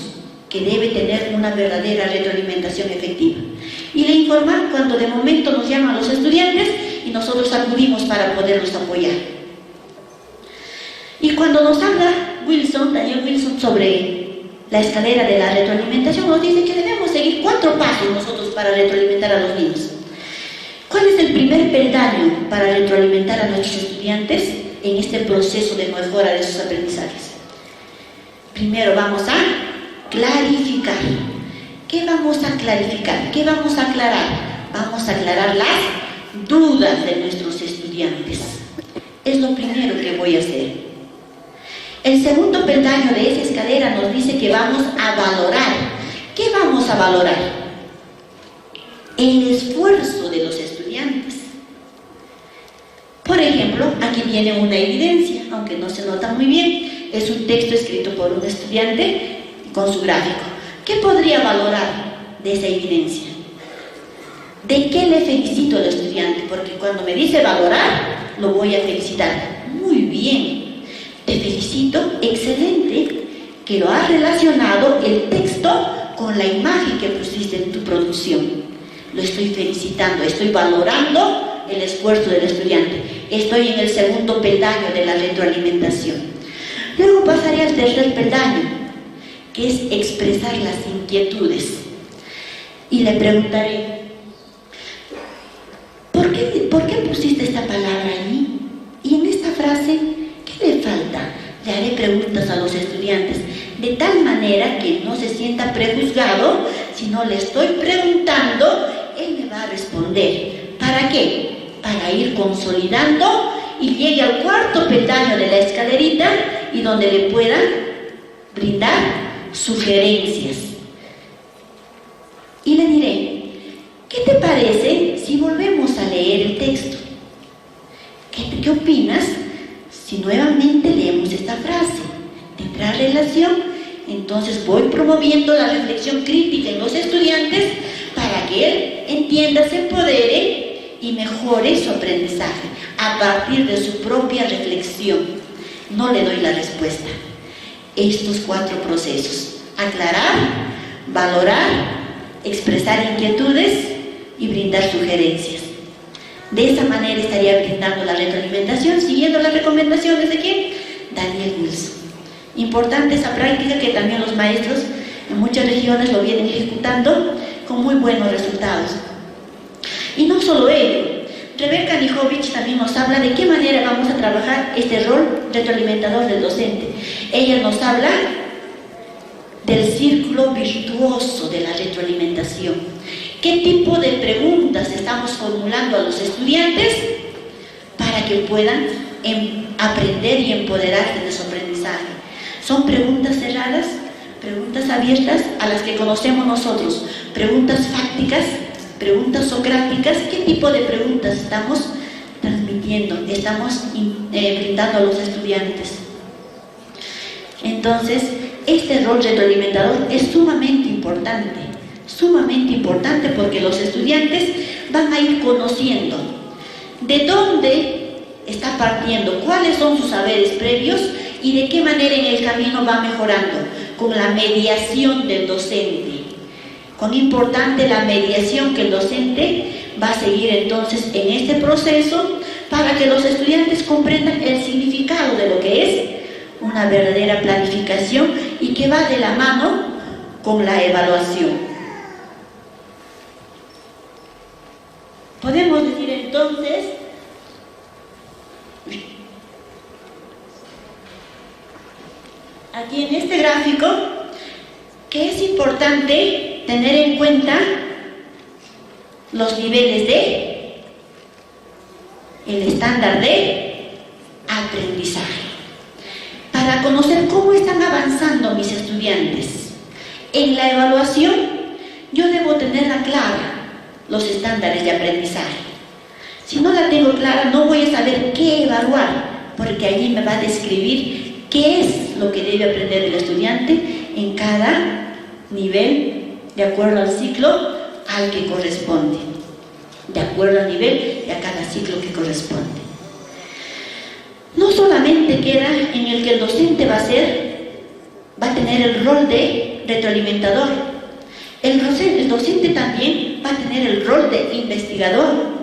que debe tener una verdadera retroalimentación efectiva. Y la informal, cuando de momento nos llaman los estudiantes y nosotros acudimos para poderlos apoyar. Y cuando nos habla Daniel Wilson, sobre la escalera de la retroalimentación, nos dice que debemos seguir 4 pasos nosotros para retroalimentar a los niños. ¿Cuál es el primer peldaño para retroalimentar a nuestros estudiantes en este proceso de mejora de sus aprendizajes? Primero vamos a clarificar. ¿Qué vamos a clarificar? ¿Qué vamos a aclarar? Vamos a aclarar las dudas de nuestros estudiantes. Es lo primero que voy a hacer. El segundo peldaño de esa escalera nos dice que vamos a valorar. ¿Qué vamos a valorar? El esfuerzo de los estudiantes. Por ejemplo, aquí viene una evidencia, aunque no se nota muy bien. Es un texto escrito por un estudiante con su gráfico. ¿Qué podría valorar de esa evidencia? ¿De qué le felicito al estudiante? Porque cuando me dice valorar, lo voy a felicitar. Muy bien, te felicito, excelente, que lo has relacionado el texto con la imagen que pusiste en tu producción. Lo estoy felicitando, estoy valorando el esfuerzo del estudiante. Estoy en el segundo peldaño de la retroalimentación. Luego pasaré al tercer peldaño, que es expresar las inquietudes. Y le preguntaré, ¿por qué pusiste esta palabra allí? Y en esta frase, ¿qué le falta? Le haré preguntas a los estudiantes, de tal manera que no se sienta prejuzgado. Si no le estoy preguntando, él me va a responder. ¿Para qué? Para ir consolidando y llegue al cuarto peldaño de la escalerita y donde le puedan brindar sugerencias. Y le diré, ¿qué te parece si volvemos a leer el texto? ¿Qué opinas si nuevamente leemos esta frase? ¿Tendrá relación? Entonces voy promoviendo la reflexión crítica en los estudiantes para que él entienda, se empodere y mejore su aprendizaje a partir de su propia reflexión. No le doy la respuesta. Estos 4 procesos: aclarar, valorar, expresar inquietudes y brindar sugerencias. De esta manera estaría brindando la retroalimentación siguiendo las recomendaciones de ¿quién? Daniel Wilson. Importante esa práctica que también los maestros en muchas regiones lo vienen ejecutando con muy buenos resultados. Y no solo ello, Rebeca Nijovic también nos habla de qué manera vamos a trabajar este rol retroalimentador del docente. Ella nos habla del círculo virtuoso de la retroalimentación. ¿Qué tipo de preguntas estamos formulando a los estudiantes para que puedan aprender y empoderarse de su aprendizaje? ¿Son preguntas cerradas, preguntas abiertas a las que conocemos nosotros, preguntas fácticas, preguntas socráticas. ¿Qué tipo de preguntas estamos transmitiendo, estamos brindando a los estudiantes? Entonces, este rol retroalimentador es sumamente importante porque los estudiantes van a ir conociendo de dónde está partiendo, cuáles son sus saberes previos y de qué manera en el camino va mejorando con la mediación del docente. Cuán importante la mediación que el docente va a seguir entonces en este proceso para que los estudiantes comprendan el significado de lo que es una verdadera planificación y que va de la mano con la evaluación. Podemos decir entonces aquí en este gráfico que es importante tener en cuenta los niveles de el estándar de aprendizaje para conocer cómo están avanzando mis estudiantes. En la evaluación yo debo tenerla clara, los estándares de aprendizaje. Si no la tengo clara, no voy a saber qué evaluar, porque allí me va a describir qué es lo que debe aprender el estudiante en cada nivel, de acuerdo al ciclo al que corresponde, de acuerdo al nivel de a cada ciclo que corresponde. No solamente queda en el que el docente va a tener el rol de retroalimentador, el docente también va a tener el rol de investigador.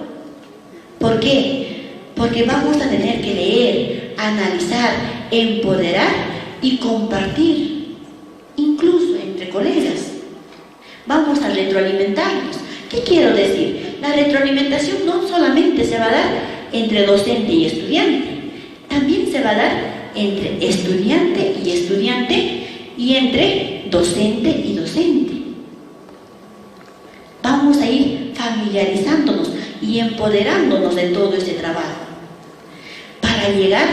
¿Por qué? Porque vamos a tener que leer, analizar, empoderar y compartir, incluso entre colegas. Vamos a retroalimentarnos. ¿Qué quiero decir? La retroalimentación no solamente se va a dar entre docente y estudiante, también se va a dar entre estudiante y estudiante y entre docente y docente. Vamos a ir familiarizándonos y empoderándonos de todo ese trabajo para llegar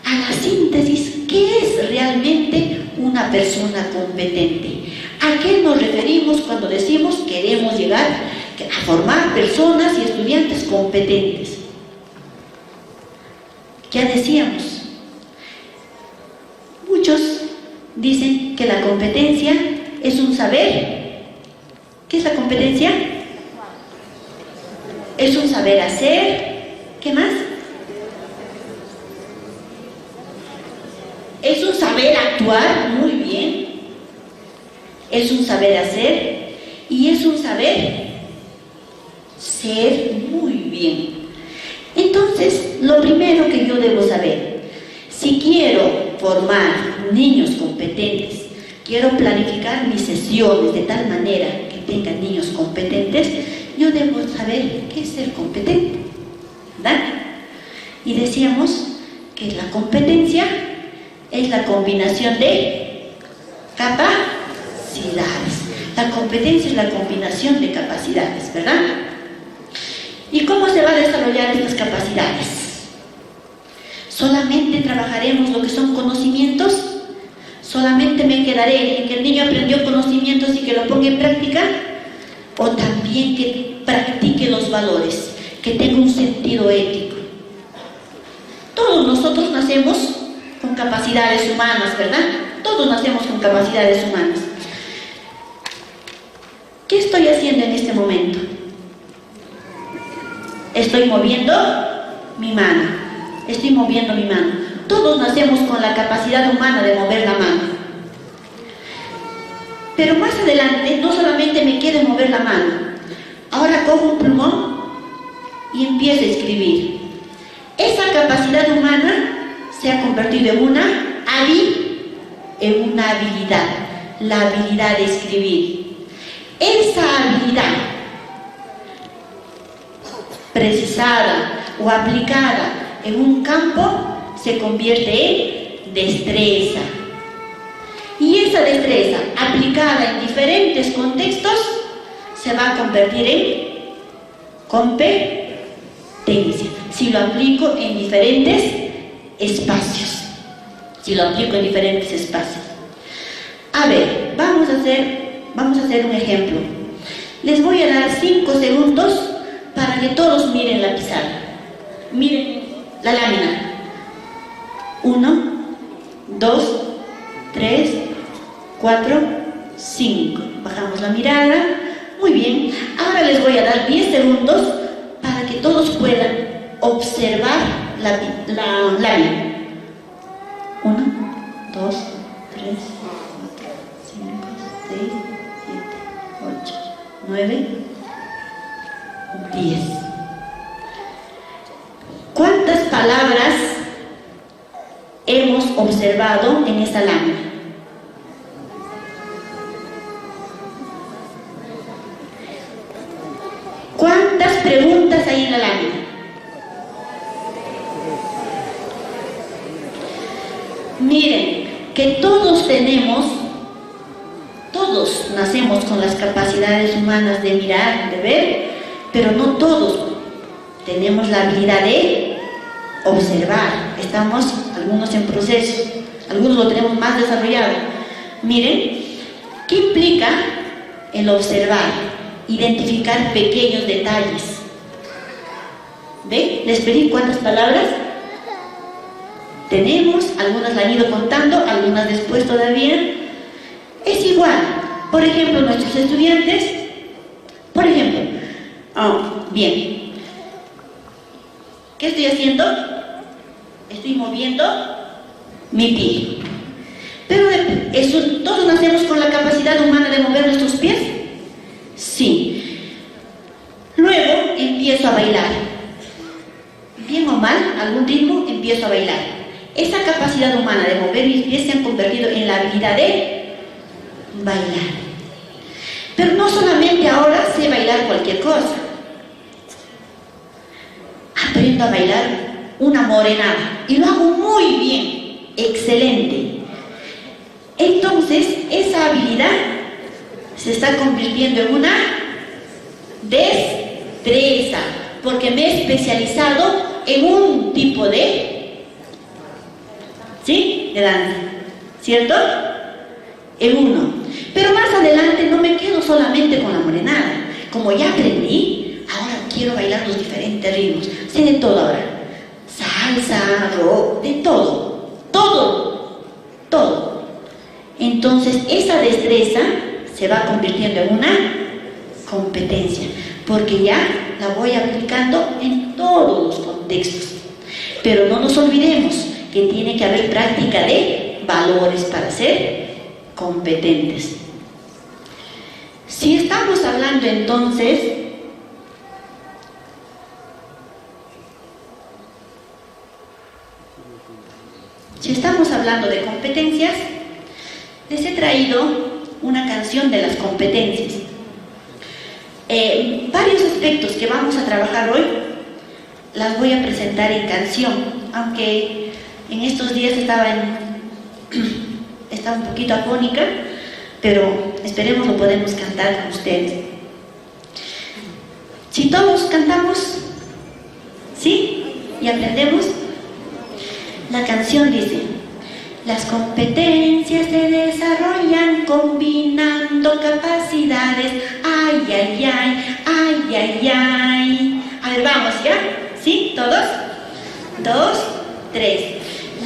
a la síntesis. ¿Qué es realmente una persona competente? ¿A qué nos referimos cuando decimos queremos llegar a formar personas y estudiantes competentes? Ya decíamos, muchos dicen que la competencia es un saber. ¿Qué es la competencia? Es un saber hacer. ¿Qué más? Es un saber actuar muy bien. Es un saber hacer y es un saber ser muy bien. Entonces, lo primero que yo debo saber, si quiero formar niños competentes, quiero planificar mis sesiones de tal manera que tengan niños competentes, yo debo saber qué es ser competente, ¿verdad? Y decíamos que la competencia es la combinación de capacidades. La competencia es la combinación de capacidades, ¿verdad? ¿Y cómo se va a desarrollar estas capacidades? ¿Solamente trabajaremos lo que son conocimientos? ¿Solamente me quedaré en que el niño aprendió conocimientos y que lo ponga en práctica? ¿O también que practique los valores, que tenga un sentido ético? Todos nosotros nacemos con capacidades humanas, ¿verdad? Todos nacemos con capacidades humanas. ¿Qué estoy haciendo en este momento? Estoy moviendo mi mano. Estoy moviendo mi mano. Todos nacemos con la capacidad humana de mover la mano. Pero más adelante no solamente me queda mover la mano. Ahora cojo un plumón y empiezo a escribir. Esa capacidad humana se ha convertido en una habilidad. La habilidad de escribir. Esa habilidad precisada o aplicada en un campo se convierte en destreza. Y esa destreza aplicada en diferentes contextos se va a convertir en competencia. Si lo aplico en diferentes espacios. A ver, vamos a hacer un ejemplo. Les voy a dar 5 segundos para que todos miren la pizarra. Miren la lámina. 1, 2, 3, 4, 5. Bajamos la mirada. Muy bien. Ahora les voy a dar 10 segundos para que todos puedan observar la lámina. 1, 2, 3, 4, 5, 6, 7, 8, 9, 10. ¿Cuántas palabras hemos observado en esa lámina? ¿Cuántas preguntas hay en la lámina? Miren, que todos nacemos con las capacidades humanas de mirar, de ver, pero no todos tenemos la habilidad de observar. Estamos algunos en proceso, algunos lo tenemos más desarrollado. Miren, ¿qué implica el observar? Identificar pequeños detalles. ¿Ve? Les pedí cuántas palabras tenemos, algunas la han ido contando, algunas después todavía. Es igual. Por ejemplo, nuestros estudiantes, por ejemplo, bien, ¿qué estoy haciendo? Estoy moviendo mi pie. Pero eso, ¿todos nacemos con la capacidad humana de mover nuestros pies? Sí. Luego empiezo a bailar. Bien o mal, algún ritmo, empiezo a bailar. Esa capacidad humana de mover mis pies se han convertido en la habilidad de bailar. Pero no solamente ahora sé bailar cualquier cosa. Aprendo a bailar una morenada y lo hago muy bien, excelente. Entonces, esa habilidad se está convirtiendo en una destreza, porque me he especializado en un tipo de danza, ¿cierto? En uno. Pero más adelante no me quedo solamente con la morenada. Como ya aprendí, ahora quiero bailar los diferentes ritmos. Sé de todo ahora. Salsa, rock, de todo. Todo. Entonces, esa destreza se va convirtiendo en una competencia, porque ya la voy aplicando en todos los contextos. Pero no nos olvidemos que tiene que haber práctica de valores para ser competentes. Si estamos hablando entonces de competencias, les he traído una canción de las competencias. Varios aspectos que vamos a trabajar hoy las voy a presentar en canción, aunque en estos días estaba un poquito afónica, pero esperemos lo podemos cantar con ustedes. Si todos cantamos, ¿sí? Y aprendemos. La canción dice: las competencias se desarrollan combinando capacidades. Ay, ay, ay, ay, ay, ay. A ver, vamos, ¿ya? ¿Sí? ¿Todos? 2, 3.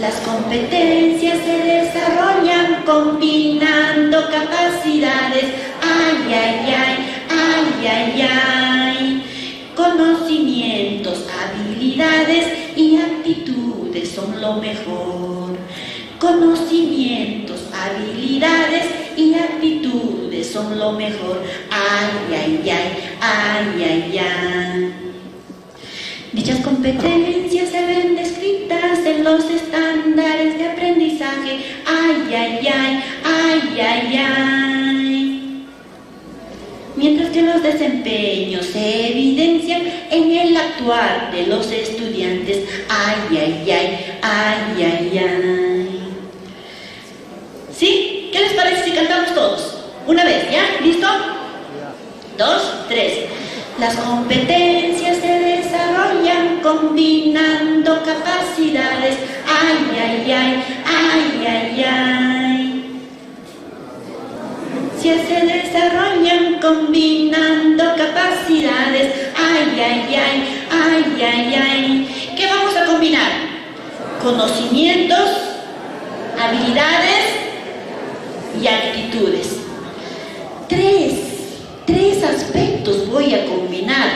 Las competencias se desarrollan combinando capacidades. Ay, ay, ay, ay, ay, ay. Conocimientos, habilidades y actitudes son lo mejor. Conocimientos, habilidades y actitudes son lo mejor. Ay, ay, ay, ay, ay, ay. Dichas competencias se ven descritas en los estándares de aprendizaje. Ay, ay, ay, ay, ay, ay. Mientras que los desempeños se evidencian en el actuar de los estudiantes. Ay, ay, ay, ay, ay, ay. ¿Sí? ¿Qué les parece si cantamos todos? Una vez, ¿ya? ¿Listo? 2, 3. Las competencias se desarrollan combinando capacidades. Ay, ay, ay, ay, ay, ay. ¿Sí ciencias se desarrollan combinando capacidades. Ay, ay, ay, ay, ay, ay. ¿Qué vamos a combinar? Conocimientos, habilidades y actitudes. Tres aspectos voy a combinar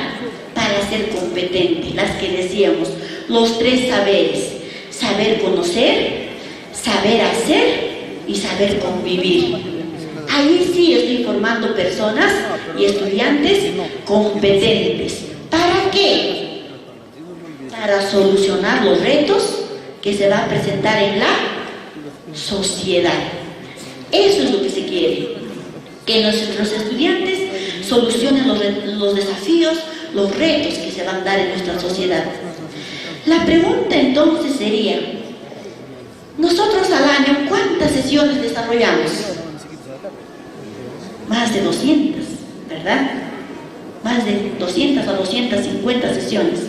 para ser competente. Las que decíamos, los tres saberes: saber conocer, saber hacer y saber convivir. Ahí sí estoy formando personas y estudiantes competentes. ¿Para qué? Para solucionar los retos que se va a presentar en la sociedad. Eso es lo que se quiere, que nuestros estudiantes solucionen los desafíos, los retos que se van a dar en nuestra sociedad. La pregunta entonces sería: nosotros al año, ¿cuántas sesiones desarrollamos? Más de 200, ¿verdad? Más de 200 a 250 sesiones.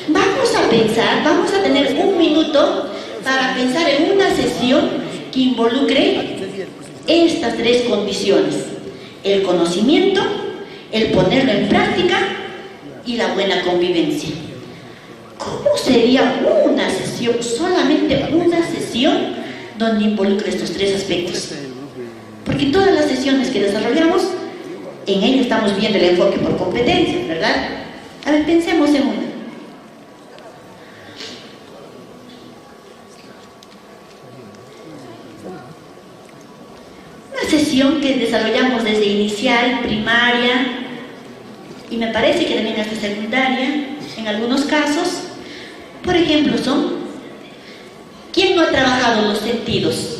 Vamos a pensar, vamos a tener un minuto para pensar en una sesión que involucre estas tres condiciones: el conocimiento, el ponerlo en práctica y la buena convivencia. ¿Cómo sería una sesión, solamente una sesión, donde involucre estos tres aspectos? Porque todas las sesiones que desarrollamos, en ello estamos viendo el enfoque por competencias, ¿verdad? A ver, pensemos en una. Una sesión que desarrollamos desde inicial, primaria, y me parece que también hasta secundaria, en algunos casos. Por ejemplo, son: ¿quién no ha trabajado los sentidos?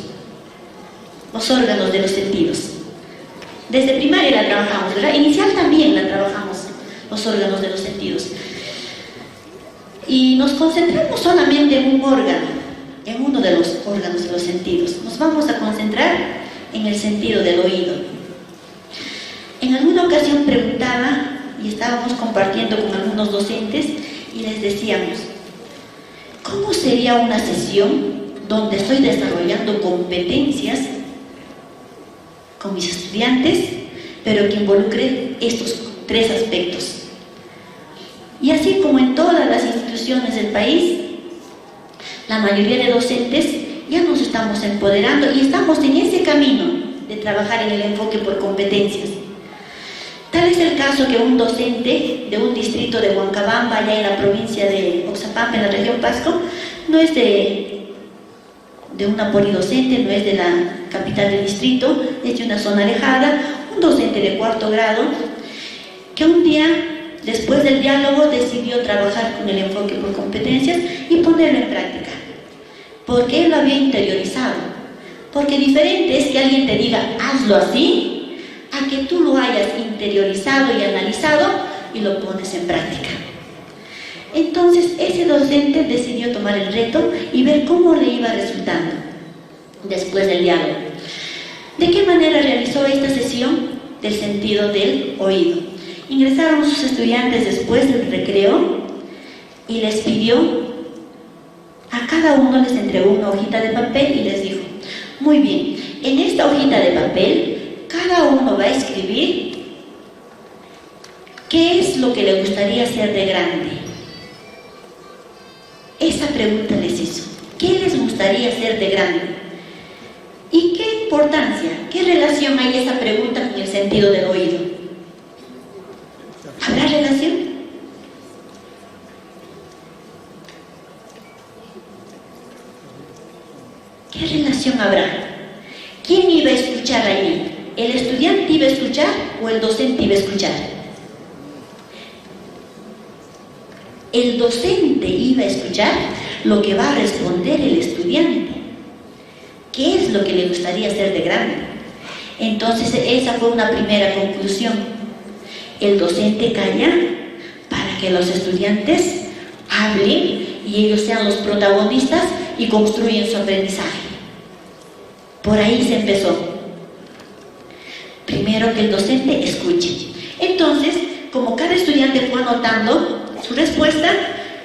Los órganos de los sentidos. Desde primaria la trabajamos, ¿verdad? Inicial también la trabajamos, los órganos de los sentidos. Y nos concentramos solamente en un órgano, en uno de los órganos de los sentidos. Nos vamos a concentrar en el sentido del oído. En alguna ocasión preguntaba, y estábamos compartiendo con algunos docentes, y les decíamos: ¿cómo sería una sesión donde estoy desarrollando competencias con mis estudiantes, pero que involucre estos tres aspectos? Y así como en todas las instituciones del país, la mayoría de docentes ya nos estamos empoderando y estamos en ese camino de trabajar en el enfoque por competencias. Tal es el caso que un docente de un distrito de Huancabamba, allá en la provincia de Oxapampa, en la región Pasco, no es de una polidocente, no es de la capital del distrito, es de una zona alejada, un docente de 4º grado, que un día, después del diálogo, decidió trabajar con el enfoque por competencias y ponerlo en práctica, porque él lo había interiorizado. Porque diferente es que alguien te diga: hazlo así, a que tú lo hayas interiorizado y analizado y lo pones en práctica. Entonces ese docente decidió tomar el reto y ver cómo le iba resultando después del diálogo. ¿De qué manera realizó esta sesión del sentido del oído? Ingresaron sus estudiantes después del recreo y les pidió, a cada uno les entregó una hojita de papel y les dijo: muy bien, en esta hojita de papel cada uno va a escribir qué es lo que le gustaría ser de grande. Esa pregunta les hizo: ¿qué les gustaría ser de grande? ¿Y qué importancia, qué relación hay esa pregunta con el sentido del oído? ¿Habrá relación? ¿Qué relación habrá? ¿Quién iba a escuchar allí? ¿El estudiante iba a escuchar o el docente iba a escuchar? El docente iba a escuchar lo que va a responder el estudiante. ¿Qué es lo que le gustaría hacer de grande? Entonces esa fue una primera conclusión. El docente calla para que los estudiantes hablen y ellos sean los protagonistas y construyen su aprendizaje. Por ahí se empezó. Primero que el docente escuche. Entonces, como cada estudiante fue anotando su respuesta,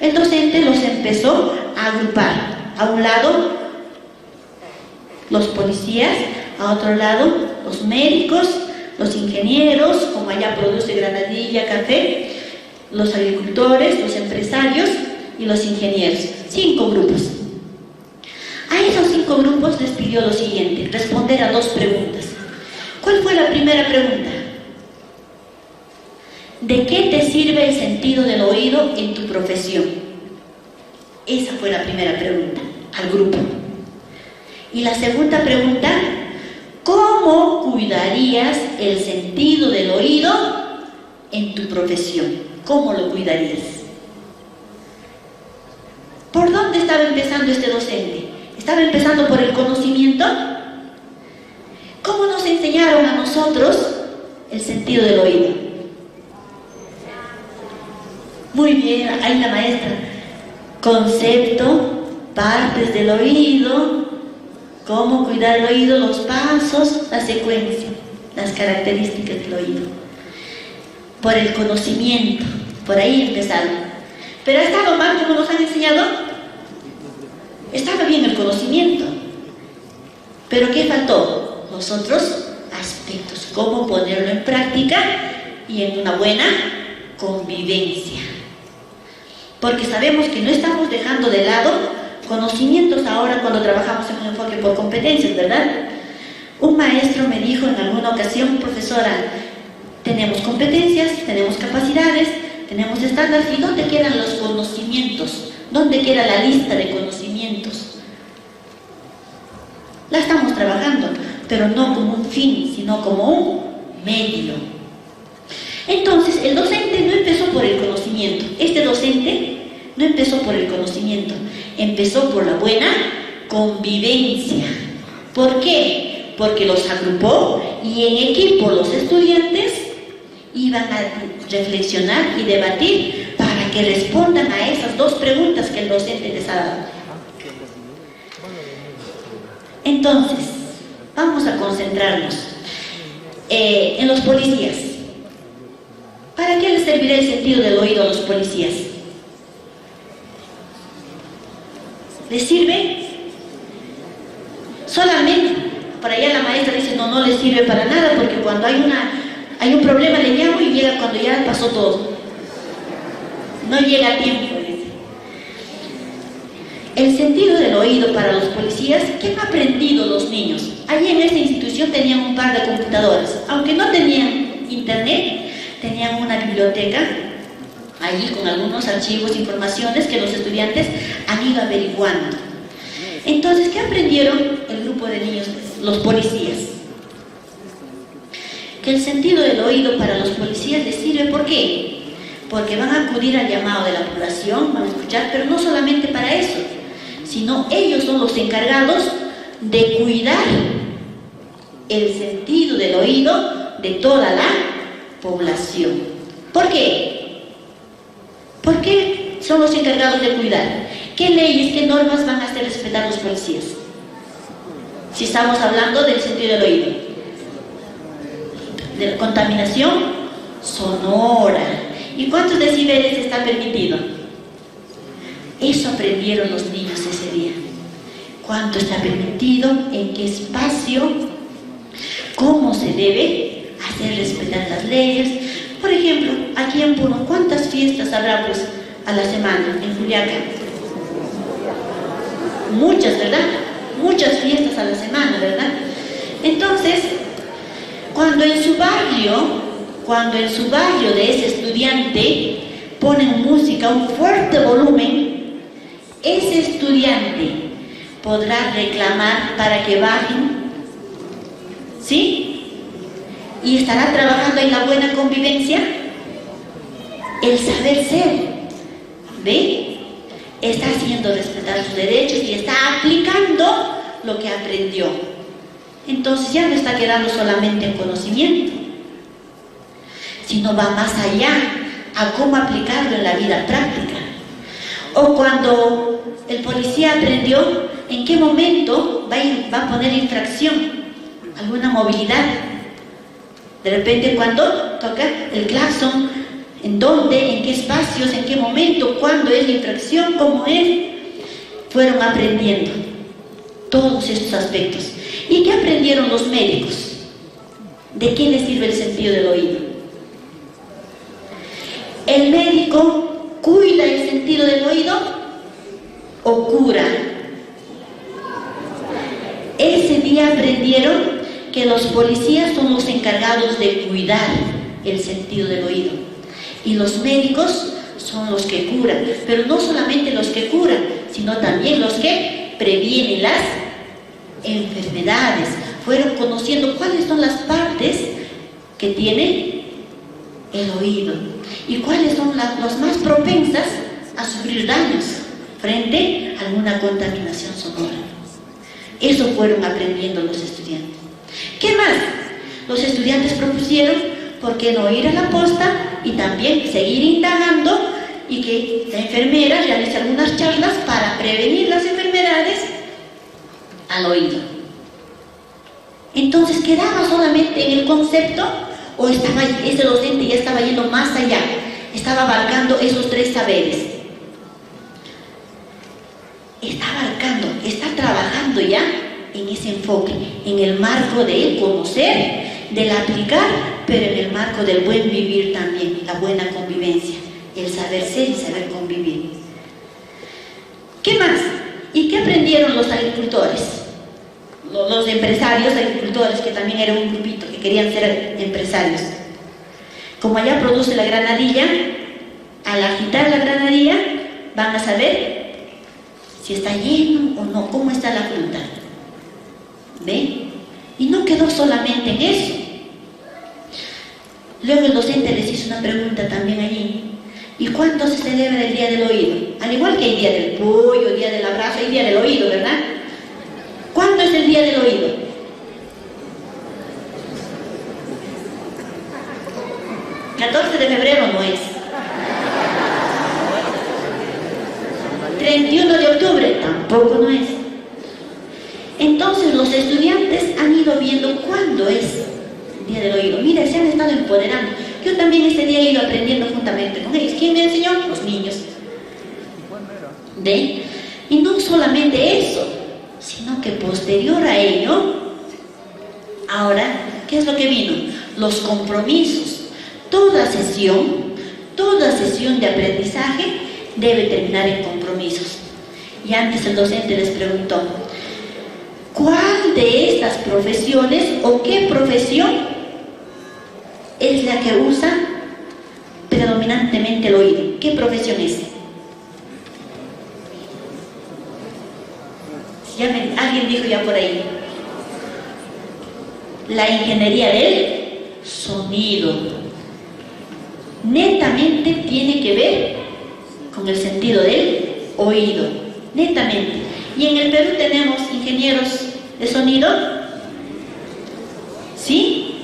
el docente los empezó a agrupar. A un lado, los policías, a otro lado, los médicos, los ingenieros, como allá produce granadilla, café, los agricultores, los empresarios y los ingenieros. 5 grupos. A esos 5 grupos les pidió lo siguiente: responder a 2 preguntas. ¿Cuál fue la primera pregunta? ¿De qué te sirve el sentido del oído en tu profesión? Esa fue la primera pregunta al grupo. Y la segunda pregunta: ¿cómo cuidarías el sentido del oído en tu profesión? ¿Cómo lo cuidarías? ¿Por dónde estaba empezando este docente? ¿Estaba empezando por el conocimiento? ¿Cómo nos enseñaron a nosotros el sentido del oído? Muy bien, ahí la maestra. Concepto, partes del oído, cómo cuidar el oído, los pasos, la secuencia, las características del oído. Por el conocimiento, por ahí empezaron. ¿Pero ha estado mal como nos han enseñado? Estaba bien el conocimiento. ¿Pero qué faltó? Los otros aspectos, cómo ponerlo en práctica y en una buena convivencia. Porque sabemos que no estamos dejando de lado conocimientos ahora cuando trabajamos en un enfoque por competencias, ¿verdad? Un maestro me dijo en alguna ocasión: profesora, tenemos competencias, tenemos capacidades, tenemos estándares, ¿y dónde quedan los conocimientos? ¿Dónde queda la lista de conocimientos? La estamos trabajando, pero no como un fin, sino como un medio. Entonces, el docente no empezó por el conocimiento. Este docente no empezó por el conocimiento, empezó por la buena convivencia. ¿Por qué? Porque los agrupó y en equipo los estudiantes iban a reflexionar y debatir para que respondan a esas 2 preguntas que el docente les ha dado. Entonces, vamos a concentrarnos en los policías. ¿Para qué les servirá el sentido del oído a los policías? ¿Les sirve? Solamente. Por allá la maestra dice: no les sirve para nada, porque cuando hay un problema le llamo y llega cuando ya pasó todo. No llega a tiempo, dice. El sentido del oído para los policías, ¿qué han aprendido los niños? Allí en esta institución tenían un par de computadoras. Aunque no tenían internet, tenían una biblioteca allí con algunos archivos, informaciones que los estudiantes han ido averiguando. Entonces, ¿qué aprendieron el grupo de niños, los policías? Que el sentido del oído para los policías les sirve. ¿Por qué? Porque van a acudir al llamado de la población, van a escuchar, pero no solamente para eso, sino ellos son los encargados de cuidar el sentido del oído de toda la población. ¿Por qué? ¿Por qué son los encargados de cuidar? ¿Qué leyes, qué normas van a hacer respetar los policías? Si estamos hablando del sentido del oído. De la contaminación sonora. ¿Y cuántos decibeles está permitido? Eso aprendieron los niños ese día. ¿Cuánto está permitido? ¿En qué espacio? ¿Cómo se debe hacer respetar las leyes? Por ejemplo, aquí en Puno, ¿cuántas fiestas habrá pues a la semana en Juliaca? Muchas, ¿verdad? Muchas fiestas a la semana, ¿verdad? Entonces, cuando en su barrio de ese estudiante ponen música a un fuerte volumen, ese estudiante podrá reclamar para que bajen, ¿sí? Y estará trabajando en la buena convivencia, el saber ser, ¿ve? Está haciendo respetar sus derechos y está aplicando lo que aprendió. Entonces ya no está quedando solamente en conocimiento, sino va más allá a cómo aplicarlo en la vida práctica. O cuando el policía aprendió en qué momento va a poner infracción, alguna movilidad. De repente cuando toca el claxon, ¿en dónde? ¿En qué espacios? ¿En qué momento? ¿Cuándo es la infracción? ¿Cómo es? Fueron aprendiendo todos estos aspectos. ¿Y qué aprendieron los médicos? ¿De qué le sirve el sentido del oído? ¿El médico cuida el sentido del oído o cura? Ese día aprendieron que los policías son los encargados de cuidar el sentido del oído y los médicos son los que curan, pero no solamente los que curan, sino también los que previenen las enfermedades. Fueron conociendo cuáles son las partes que tiene el oído y cuáles son las más propensas a sufrir daños frente a alguna contaminación sonora. Eso fueron aprendiendo los estudiantes. ¿Qué más? Los estudiantes propusieron, ¿por qué no ir a la posta y también seguir indagando y que la enfermera realice algunas charlas para prevenir las enfermedades al oído? Entonces, ¿quedaba solamente en el concepto o ese docente ya estaba yendo más allá? Estaba abarcando esos 3 saberes. Está trabajando ya en ese enfoque, en el marco de conocer, del aplicar, pero en el marco del buen vivir también, la buena convivencia, el saber ser y saber convivir. ¿Qué más? ¿Y qué aprendieron los agricultores? Los empresarios agricultores, que también era un grupito que querían ser empresarios. Como allá produce la granadilla, al agitar la granadilla van a saber si está lleno o no, cómo está la fruta. ¿Ve? Y no quedó solamente en eso. Luego el docente les hizo una pregunta también allí. ¿Y cuándo se celebra el Día del Oído? Al igual que hay Día del Pollo, Día del Abrazo, hay Día del Oído, ¿verdad? ¿Cuándo es el Día del Oído? ¿14 de febrero no es? ¿31 de octubre? Tampoco no es. Entonces los estudiantes han ido viendo cuándo es el Día del Oído. Mira, se han estado empoderando. Yo también este día he ido aprendiendo juntamente con ellos. ¿Quién me enseñó? Los niños. ¿Ve? Y no solamente eso, sino que posterior a ello, ahora, ¿qué es lo que vino? Los compromisos. Toda sesión de aprendizaje debe terminar en compromisos. Y antes el docente les preguntó, ¿cuál de estas profesiones o qué profesión es la que usa predominantemente el oído? ¿Qué profesión es? Alguien dijo ya por ahí. La ingeniería del sonido. Netamente tiene que ver con el sentido del oído. Netamente. Y en el Perú tenemos ingenieros de sonido. ¿Sí?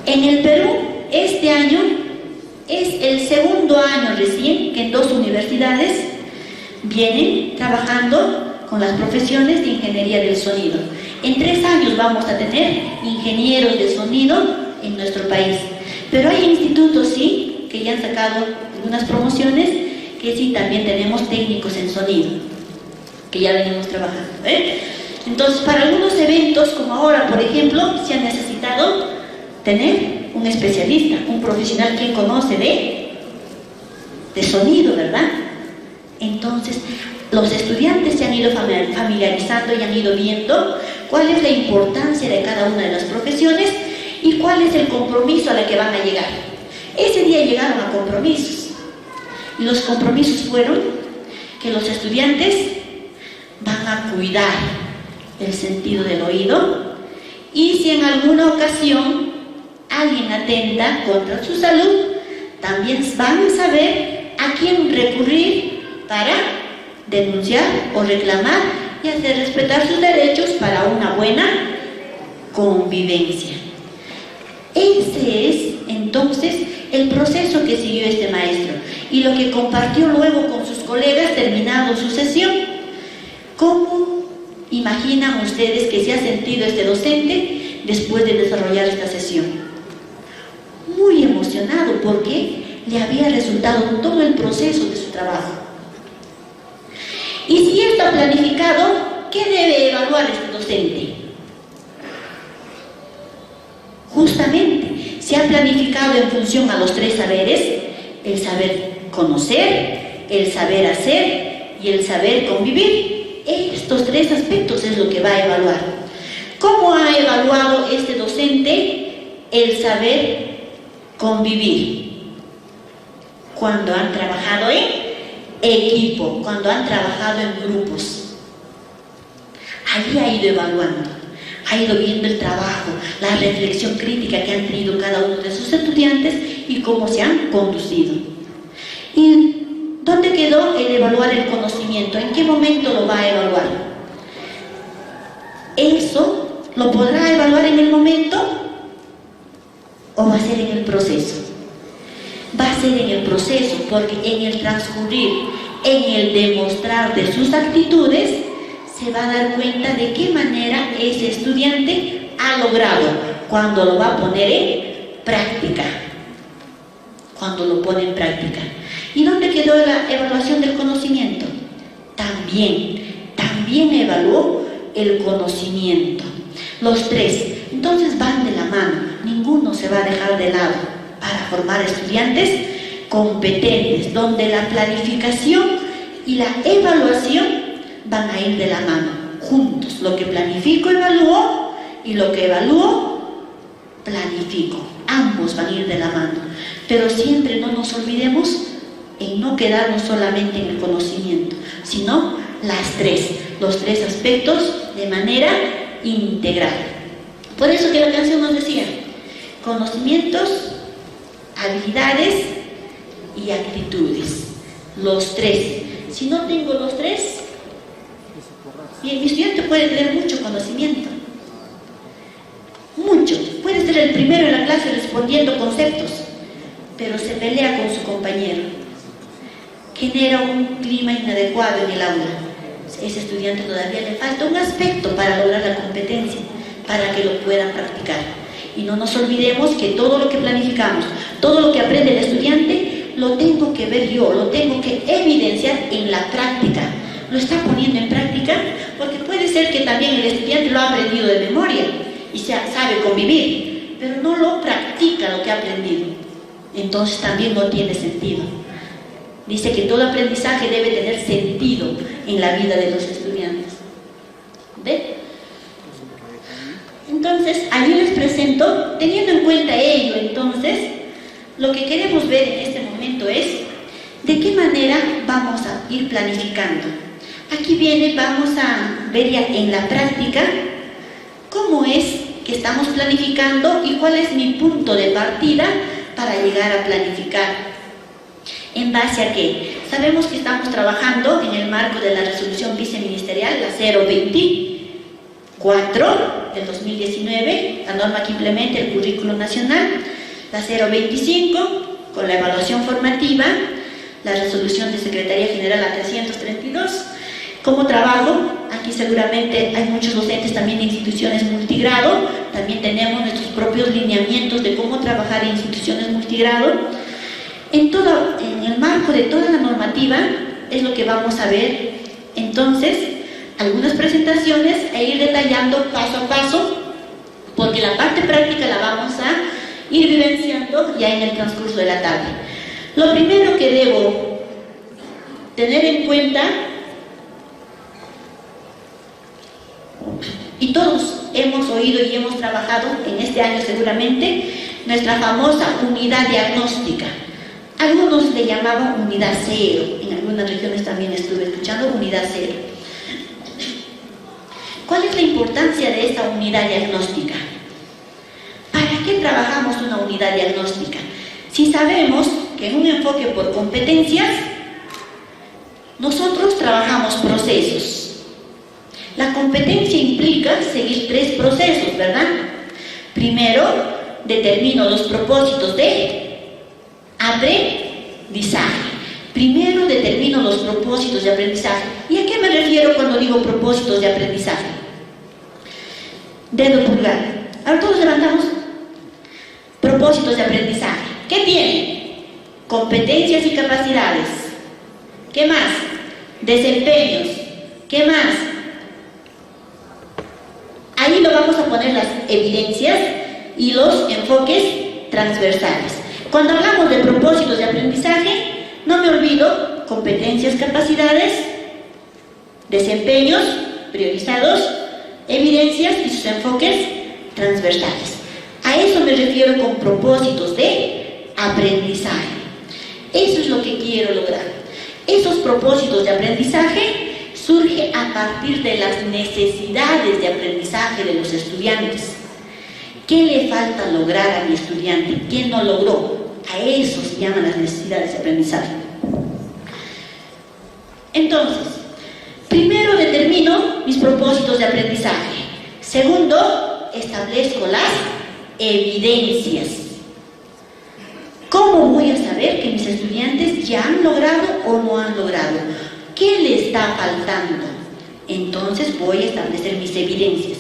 En el Perú, este año es el segundo año recién que en 2 universidades vienen trabajando con las profesiones de ingeniería del sonido. En 3 años vamos a tener ingenieros de sonido en nuestro país. Pero hay institutos, sí, que ya han sacado algunas promociones, que sí también tenemos técnicos en sonido, que ya venimos trabajando. Entonces, para algunos eventos, como ahora, por ejemplo, se ha necesitado tener un especialista, un profesional que conoce de sonido, ¿verdad? Entonces, los estudiantes se han ido familiarizando y han ido viendo cuál es la importancia de cada una de las profesiones y cuál es el compromiso a la que van a llegar. Ese día llegaron a compromisos. Y los compromisos fueron que los estudiantes van a cuidar el sentido del oído y si en alguna ocasión alguien atenta contra su salud, también van a saber a quién recurrir para denunciar o reclamar y hacer respetar sus derechos para una buena convivencia. Ese es entonces el proceso que siguió este maestro y lo que compartió luego con sus colegas terminado su sesión. ¿Cómo imaginan ustedes que se ha sentido este docente después de desarrollar esta sesión? Muy emocionado porque le había resultado todo el proceso de su trabajo. Y si está planificado, ¿qué debe evaluar este docente? ha planificado en función a los tres saberes: el saber conocer, el saber hacer y el saber convivir. Estos tres aspectos es lo que va a evaluar. ¿Cómo ha evaluado este docente el saber convivir? Cuando han trabajado en equipo, cuando han trabajado en grupos. Allí ha ido evaluando, ha ido viendo el trabajo, la reflexión crítica que han tenido cada uno de sus estudiantes y cómo se han conducido. ¿Y dónde quedó el evaluar el conocimiento? ¿En qué momento lo va a evaluar? ¿Eso lo podrá evaluar en el momento o va a ser en el proceso? Va a ser en el proceso, porque en el transcurrir, en el demostrar de sus actitudes, se va a dar cuenta de qué manera ese estudiante ha logrado cuando lo va a poner en práctica. Cuando lo pone en práctica. ¿Y dónde quedó la evaluación del conocimiento? También evaluó el conocimiento. Los tres, entonces van de la mano, ninguno se va a dejar de lado para formar estudiantes competentes, donde la planificación y la evaluación van a ir de la mano, juntos. Lo que planifico, evalúo, y lo que evalúo, planifico. Ambos van a ir de la mano. Pero siempre no nos olvidemos en no quedarnos solamente en el conocimiento, sino los tres aspectos de manera integral. Por eso que la canción nos decía: conocimientos, habilidades y actitudes. Los tres. Si no tengo los tres, mi estudiante puede tener mucho conocimiento, mucho, puede ser el primero en la clase respondiendo conceptos, pero se pelea con su compañero, genera un clima inadecuado en el aula. Ese estudiante todavía le falta un aspecto para lograr la competencia, para que lo pueda practicar. Y no nos olvidemos que todo lo que planificamos, todo lo que aprende el estudiante, lo tengo que ver yo, lo tengo que evidenciar en la práctica. Lo está poniendo en práctica, porque puede ser que también el estudiante lo ha aprendido de memoria y sabe convivir, pero no lo practica lo que ha aprendido. Entonces también no tiene sentido. Dice que todo aprendizaje debe tener sentido en la vida de los estudiantes. ¿Ve? Entonces, allí les presento, teniendo en cuenta ello, entonces, lo que queremos ver en este momento es de qué manera vamos a ir planificando. Aquí vamos a ver ya en la práctica cómo es que estamos planificando y cuál es mi punto de partida para llegar a planificar. ¿En base a qué? Sabemos que estamos trabajando en el marco de la resolución viceministerial, la 024 del 2019, la norma que implementa el currículo nacional, la 025 con la evaluación formativa, la resolución de Secretaría General a 332. Como trabajo, aquí seguramente hay muchos docentes también de instituciones multigrado, también tenemos nuestros propios lineamientos de cómo trabajar en instituciones multigrado. En el marco de toda la normativa es lo que vamos a ver entonces algunas presentaciones e ir detallando paso a paso, porque la parte práctica la vamos a ir vivenciando ya en el transcurso de la tarde. Lo primero que debo tener en cuenta, y todos hemos oído y hemos trabajado en este año seguramente, nuestra famosa unidad diagnóstica. Algunos le llamaban unidad cero, en algunas regiones también estuve escuchando unidad cero. ¿Cuál es la importancia de esta unidad diagnóstica? ¿Para qué trabajamos una unidad diagnóstica? Si sabemos que en un enfoque por competencias, nosotros trabajamos procesos. La competencia implica seguir tres procesos, ¿verdad? Primero, determino los propósitos de aprendizaje. Primero determino los propósitos de aprendizaje. ¿Y a qué me refiero cuando digo propósitos de aprendizaje? Dedo pulgar. Ahora todos levantamos. Propósitos de aprendizaje. ¿Qué tienen? Competencias y capacidades. ¿Qué más? Desempeños. ¿Qué más? Ahí lo vamos a poner las evidencias y los enfoques transversales. Cuando hablamos de propósitos de aprendizaje, no me olvido competencias, capacidades, desempeños priorizados, evidencias y sus enfoques transversales. A eso me refiero con propósitos de aprendizaje. Eso es lo que quiero lograr. Esos propósitos de aprendizaje surgen a partir de las necesidades de aprendizaje de los estudiantes. ¿Qué le falta lograr a mi estudiante? ¿Qué no logró? A eso se llaman las necesidades de aprendizaje. Entonces, primero determino mis propósitos de aprendizaje. Segundo, establezco las evidencias. ¿Cómo voy a saber que mis estudiantes ya han logrado o no han logrado? ¿Qué le está faltando? Entonces voy a establecer mis evidencias.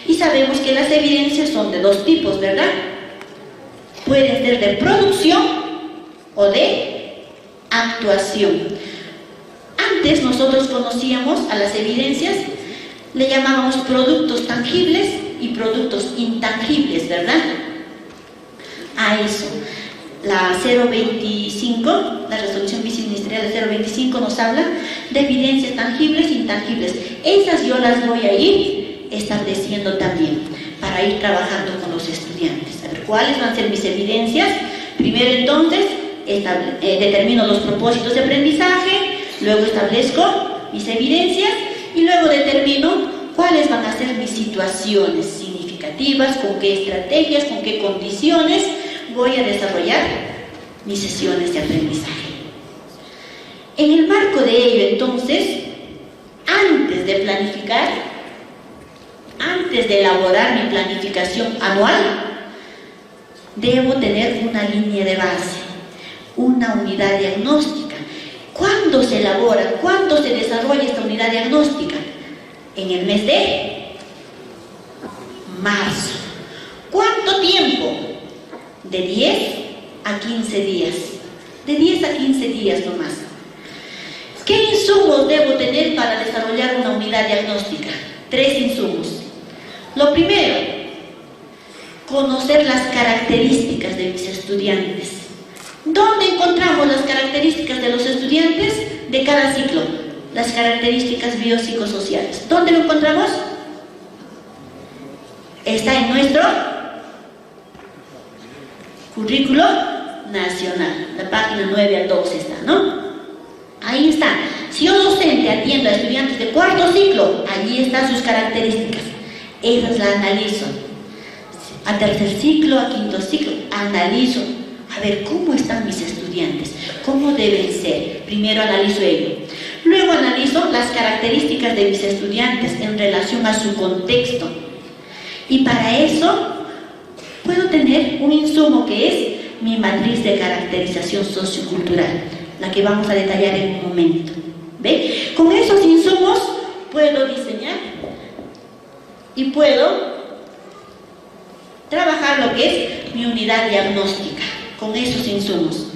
Y sabemos que las evidencias son de dos tipos, ¿verdad? Pueden ser de producción o de actuación. Antes nosotros conocíamos a las evidencias, le llamábamos productos tangibles y productos intangibles, ¿verdad? A eso. La 025, la resolución viceministerial de 025 nos habla de evidencias tangibles e intangibles. Esas yo las voy a ir estableciendo también para ir trabajando con los estudiantes. A ver, ¿cuáles van a ser mis evidencias? Primero entonces, determino los propósitos de aprendizaje, luego establezco mis evidencias y luego determino cuáles van a ser mis situaciones significativas, con qué estrategias, con qué condiciones voy a desarrollar mis sesiones de aprendizaje. En el marco de ello, entonces, antes de planificar, antes de elaborar mi planificación anual, debo tener una línea de base, una unidad diagnóstica. ¿Cuándo se elabora? ¿Cuándo se desarrolla esta unidad diagnóstica? En el mes de marzo. ¿Cuánto tiempo? De 10 a 15 días. De 10 a 15 días nomás. ¿Qué insumos debo tener para desarrollar una unidad diagnóstica? 3 insumos. Lo primero, conocer las características de mis estudiantes. ¿Dónde encontramos las características de los estudiantes de cada ciclo? Las características biopsicosociales. ¿Dónde lo encontramos? Está en nuestro currículo nacional. La página 9 al 12 está, ¿no? Ahí está. Si yo docente atiendo a estudiantes de cuarto ciclo, allí están sus características. Esas las analizo. A tercer ciclo, a quinto ciclo, analizo. A ver, ¿cómo están mis estudiantes? ¿Cómo deben ser? Primero analizo ello. Luego analizo las características de mis estudiantes en relación a su contexto. Y para eso puedo tener un insumo que es mi matriz de caracterización sociocultural, la que vamos a detallar en un momento. ¿Ve? Con esos insumos puedo diseñar y puedo trabajar lo que es mi unidad diagnóstica, con esos insumos.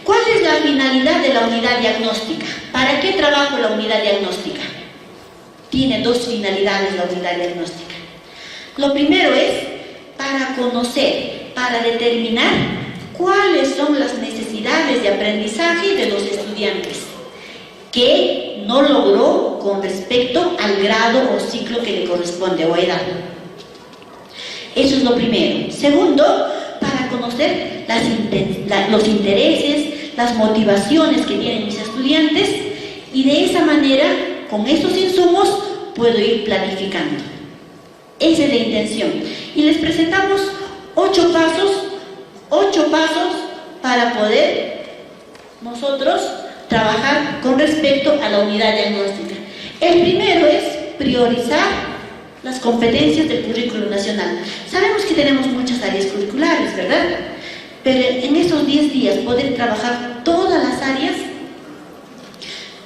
¿Cuál es la finalidad de la unidad diagnóstica? ¿Para qué trabajo la unidad diagnóstica? Tiene dos finalidades la unidad diagnóstica. Lo primero es para conocer, para determinar cuáles son las necesidades de aprendizaje de los estudiantes que no logró con respecto al grado o ciclo que le corresponde o edad. Eso es lo primero. Segundo, para conocer los intereses, las motivaciones que tienen mis estudiantes y de esa manera, con esos insumos, puedo ir planificando. Esa es la intención. Y les presentamos 8 pasos para poder nosotros trabajar con respecto a la unidad diagnóstica. El primero es priorizar las competencias del currículo nacional. Sabemos que tenemos muchas áreas curriculares, ¿verdad? Pero en esos 10 días, ¿poder trabajar todas las áreas?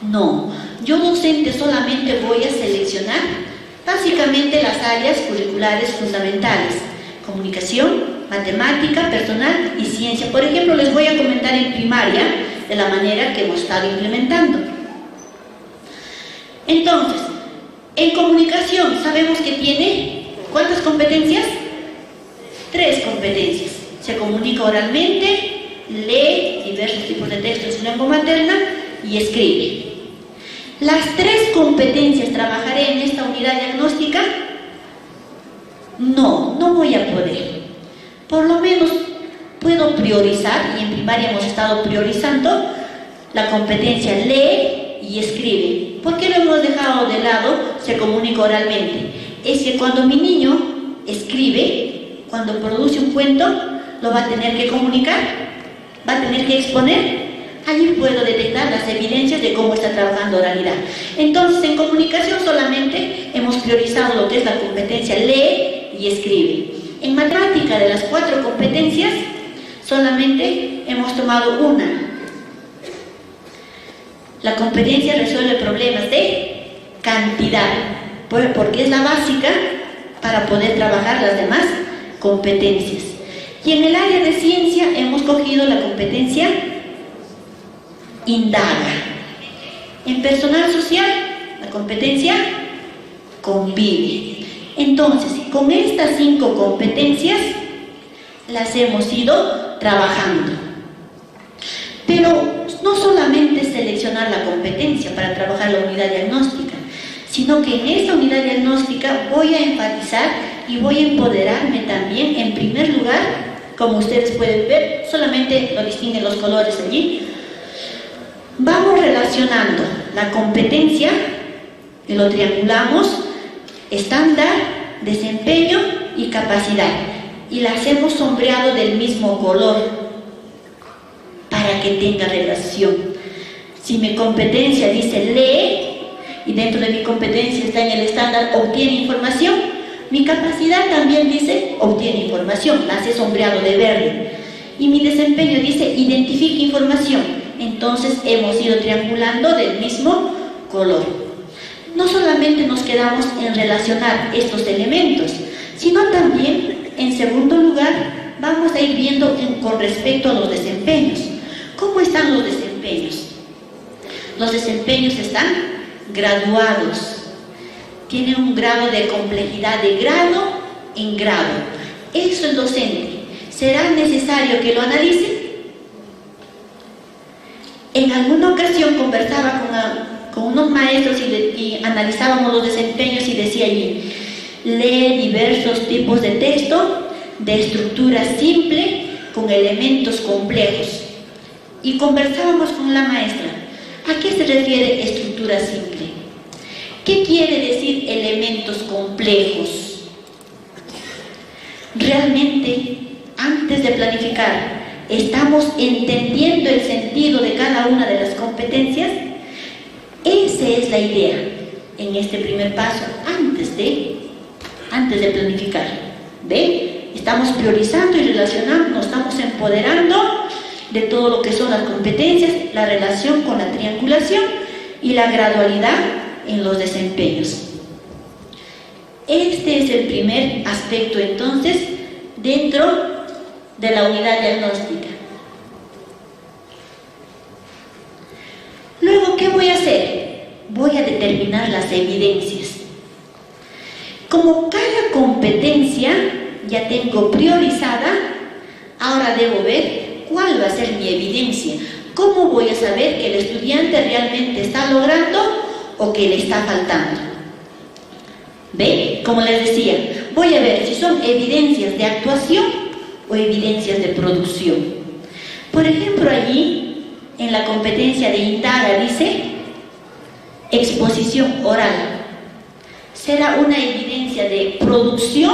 No. Yo docente solamente voy a seleccionar básicamente las áreas curriculares fundamentales: comunicación, matemática, personal y ciencia. Por ejemplo, les voy a comentar en primaria de la manera que hemos estado implementando. Entonces, en comunicación sabemos que tiene ¿cuántas competencias? 3 competencias, se comunica oralmente, lee diversos tipos de textos en su lengua materna y escribe. Las 3 competencias trabajaré en esta unidad diagnóstica. No voy a poder. Por lo menos puedo priorizar, y en primaria hemos estado priorizando la competencia lee y escribe. ¿Por qué lo hemos dejado de lado? Se comunica oralmente. Es que cuando mi niño escribe, cuando produce un cuento, lo va a tener que comunicar, va a tener que exponer. Allí puedo detectar las evidencias de cómo está trabajando oralidad. Entonces, en comunicación solamente hemos priorizado lo que es la competencia lee y escribe. En matemática, de las 4 competencias, solamente hemos tomado una. La competencia resuelve problemas de cantidad, porque es la básica para poder trabajar las demás competencias. Y en el área de ciencia hemos cogido la competencia indaga. En personal social, la competencia convive. Entonces, con estas 5 competencias las hemos ido trabajando. Pero no solamente seleccionar la competencia para trabajar la unidad diagnóstica, sino que en esta unidad diagnóstica voy a enfatizar y voy a empoderarme también, en primer lugar, como ustedes pueden ver, solamente lo distinguen los colores allí. Vamos relacionando la competencia, y lo triangulamos, estándar, desempeño y capacidad, y las hemos sombreado del mismo color para que tenga relación. Si mi competencia dice lee, y dentro de mi competencia está en el estándar obtiene información, mi capacidad también dice obtiene información, las he sombreado de verde. Y mi desempeño dice identifica información, entonces hemos ido triangulando del mismo color. No solamente nos quedamos en relacionar estos elementos, sino también, en segundo lugar, vamos a ir viendo con respecto a los desempeños. ¿Cómo están los desempeños? Los desempeños están graduados. Tienen un grado de complejidad de grado en grado. Eso el docente. ¿Será necesario que lo analice? En alguna ocasión conversaba con unos maestros y analizábamos los desempeños y decía allí, lee diversos tipos de texto de estructura simple con elementos complejos. Y conversábamos con la maestra, ¿a qué se refiere estructura simple? ¿Qué quiere decir elementos complejos? Realmente, antes de planificar, ¿estamos entendiendo el sentido de cada una de las competencias? Esa es la idea en este primer paso, antes de planificar. ¿Ve? Estamos priorizando y relacionando, nos estamos empoderando de todo lo que son las competencias, la relación con la triangulación y la gradualidad en los desempeños. Este es el primer aspecto, entonces, dentro de la unidad diagnóstica. Luego, ¿qué voy a hacer? Voy a determinar las evidencias. Como cada competencia ya tengo priorizada, ahora debo ver cuál va a ser mi evidencia. ¿Cómo voy a saber que el estudiante realmente está logrando o que le está faltando? ¿Ve? Como les decía, voy a ver si son evidencias de actuación o evidencias de producción. Por ejemplo, allí en la competencia de indaga dice exposición oral. ¿Será una evidencia de producción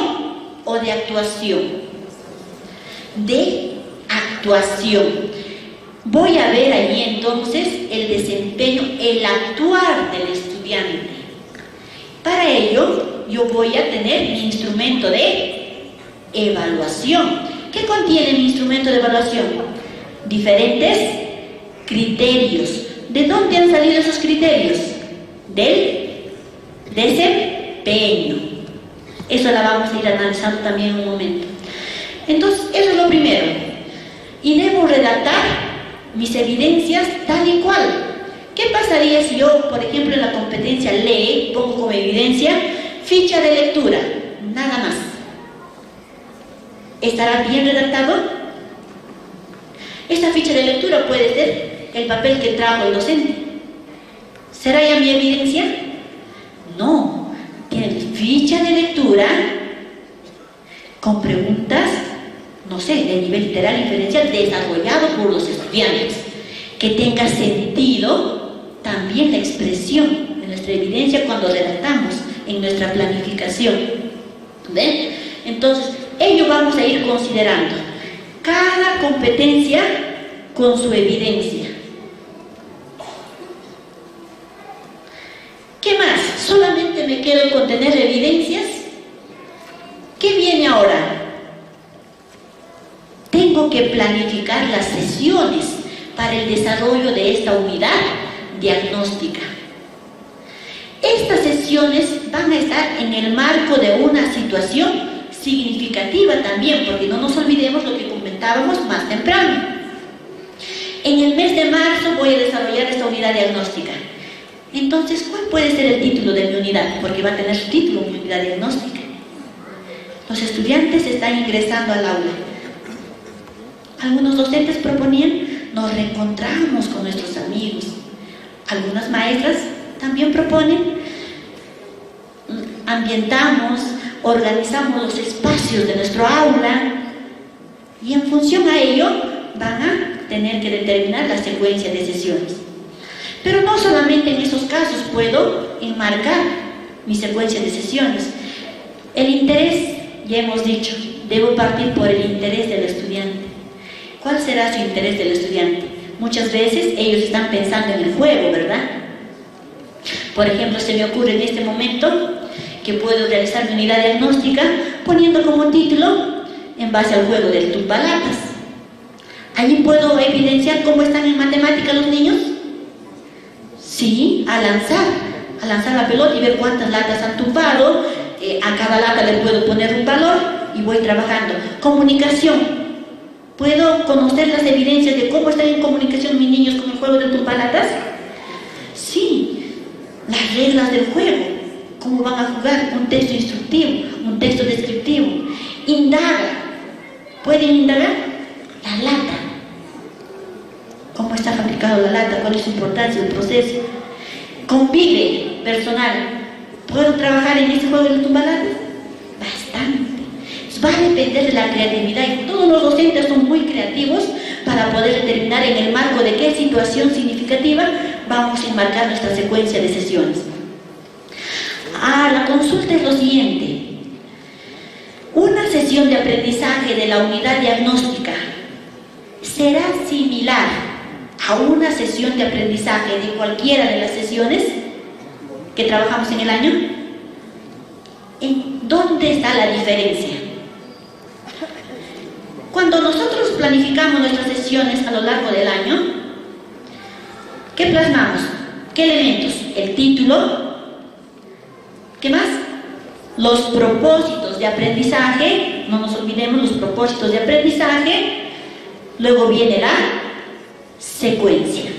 o de actuación? De actuación. Voy a ver allí entonces el desempeño, el actuar del estudiante. Para ello, yo voy a tener mi instrumento de evaluación. ¿Qué contiene mi instrumento de evaluación? Diferentes criterios. ¿De dónde han salido esos criterios? Del desempeño. Eso la vamos a ir analizando también en un momento. Entonces, eso es lo primero. Y debo redactar mis evidencias tal y cual. ¿Qué pasaría si yo, por ejemplo, en la competencia lee, pongo como evidencia ficha de lectura? Nada más. ¿Estará bien redactado? Esa ficha de lectura puede ser el papel que trajo el docente. ¿Será ya mi evidencia? No. Tiene ficha de lectura con preguntas, no sé, de nivel literal inferencial desarrollado por los estudiantes. Que tenga sentido también la expresión de nuestra evidencia cuando redactamos en nuestra planificación. ¿Ven? Entonces, ello vamos a ir considerando. Cada competencia con su evidencia. ¿Qué más? ¿Solamente me quedo con tener evidencias? ¿Qué viene ahora? Tengo que planificar las sesiones para el desarrollo de esta unidad diagnóstica. Estas sesiones van a estar en el marco de una situación significativa también, porque no nos olvidemos lo que comentábamos más temprano. En el mes de marzo voy a desarrollar esta unidad diagnóstica. Entonces, ¿cuál puede ser el título de mi unidad? Porque va a tener su título, mi unidad diagnóstica. Los estudiantes están ingresando al aula. Algunos docentes proponían, nos reencontramos con nuestros amigos. Algunas maestras también proponen, ambientamos, organizamos los espacios de nuestro aula, y en función a ello van a tener que determinar la secuencia de sesiones. Pero no solamente en esos casos puedo enmarcar mi secuencia de sesiones. El interés, ya hemos dicho, debo partir por el interés del estudiante. ¿Cuál será su interés del estudiante? Muchas veces ellos están pensando en el juego, ¿verdad? Por ejemplo, se me ocurre en este momento que puedo realizar mi unidad diagnóstica poniendo como título en base al juego del tumbalatas. Allí puedo evidenciar cómo están en matemática los niños. Sí, a lanzar la pelota y ver cuántas latas han tumbado. A cada lata le puedo poner un valor y voy trabajando. Comunicación. ¿Puedo conocer las evidencias de cómo están en comunicación mis niños con el juego de tumbalatas? Sí, las reglas del juego. ¿Cómo van a jugar? Un texto instructivo, un texto descriptivo. Indaga. ¿Pueden indagar? La lata. ¿Cómo está fabricado la lata? ¿Cuál es su importancia, el proceso? Convive personal. ¿Puedo trabajar en este juego de tumbalatas? Bastante. Va a depender de la creatividad y todos los docentes son muy creativos para poder determinar en el marco de qué situación significativa vamos a enmarcar nuestra secuencia de sesiones. La consulta es lo siguiente. Una sesión de aprendizaje de la unidad diagnóstica será similar a una sesión de aprendizaje de cualquiera de las sesiones que trabajamos en el año. ¿En dónde está la diferencia? Cuando nosotros planificamos nuestras sesiones a lo largo del año, ¿qué plasmamos? ¿Qué elementos? El título. ¿Qué más? Los propósitos de aprendizaje. No nos olvidemos los propósitos de aprendizaje. Luego viene la secuencia.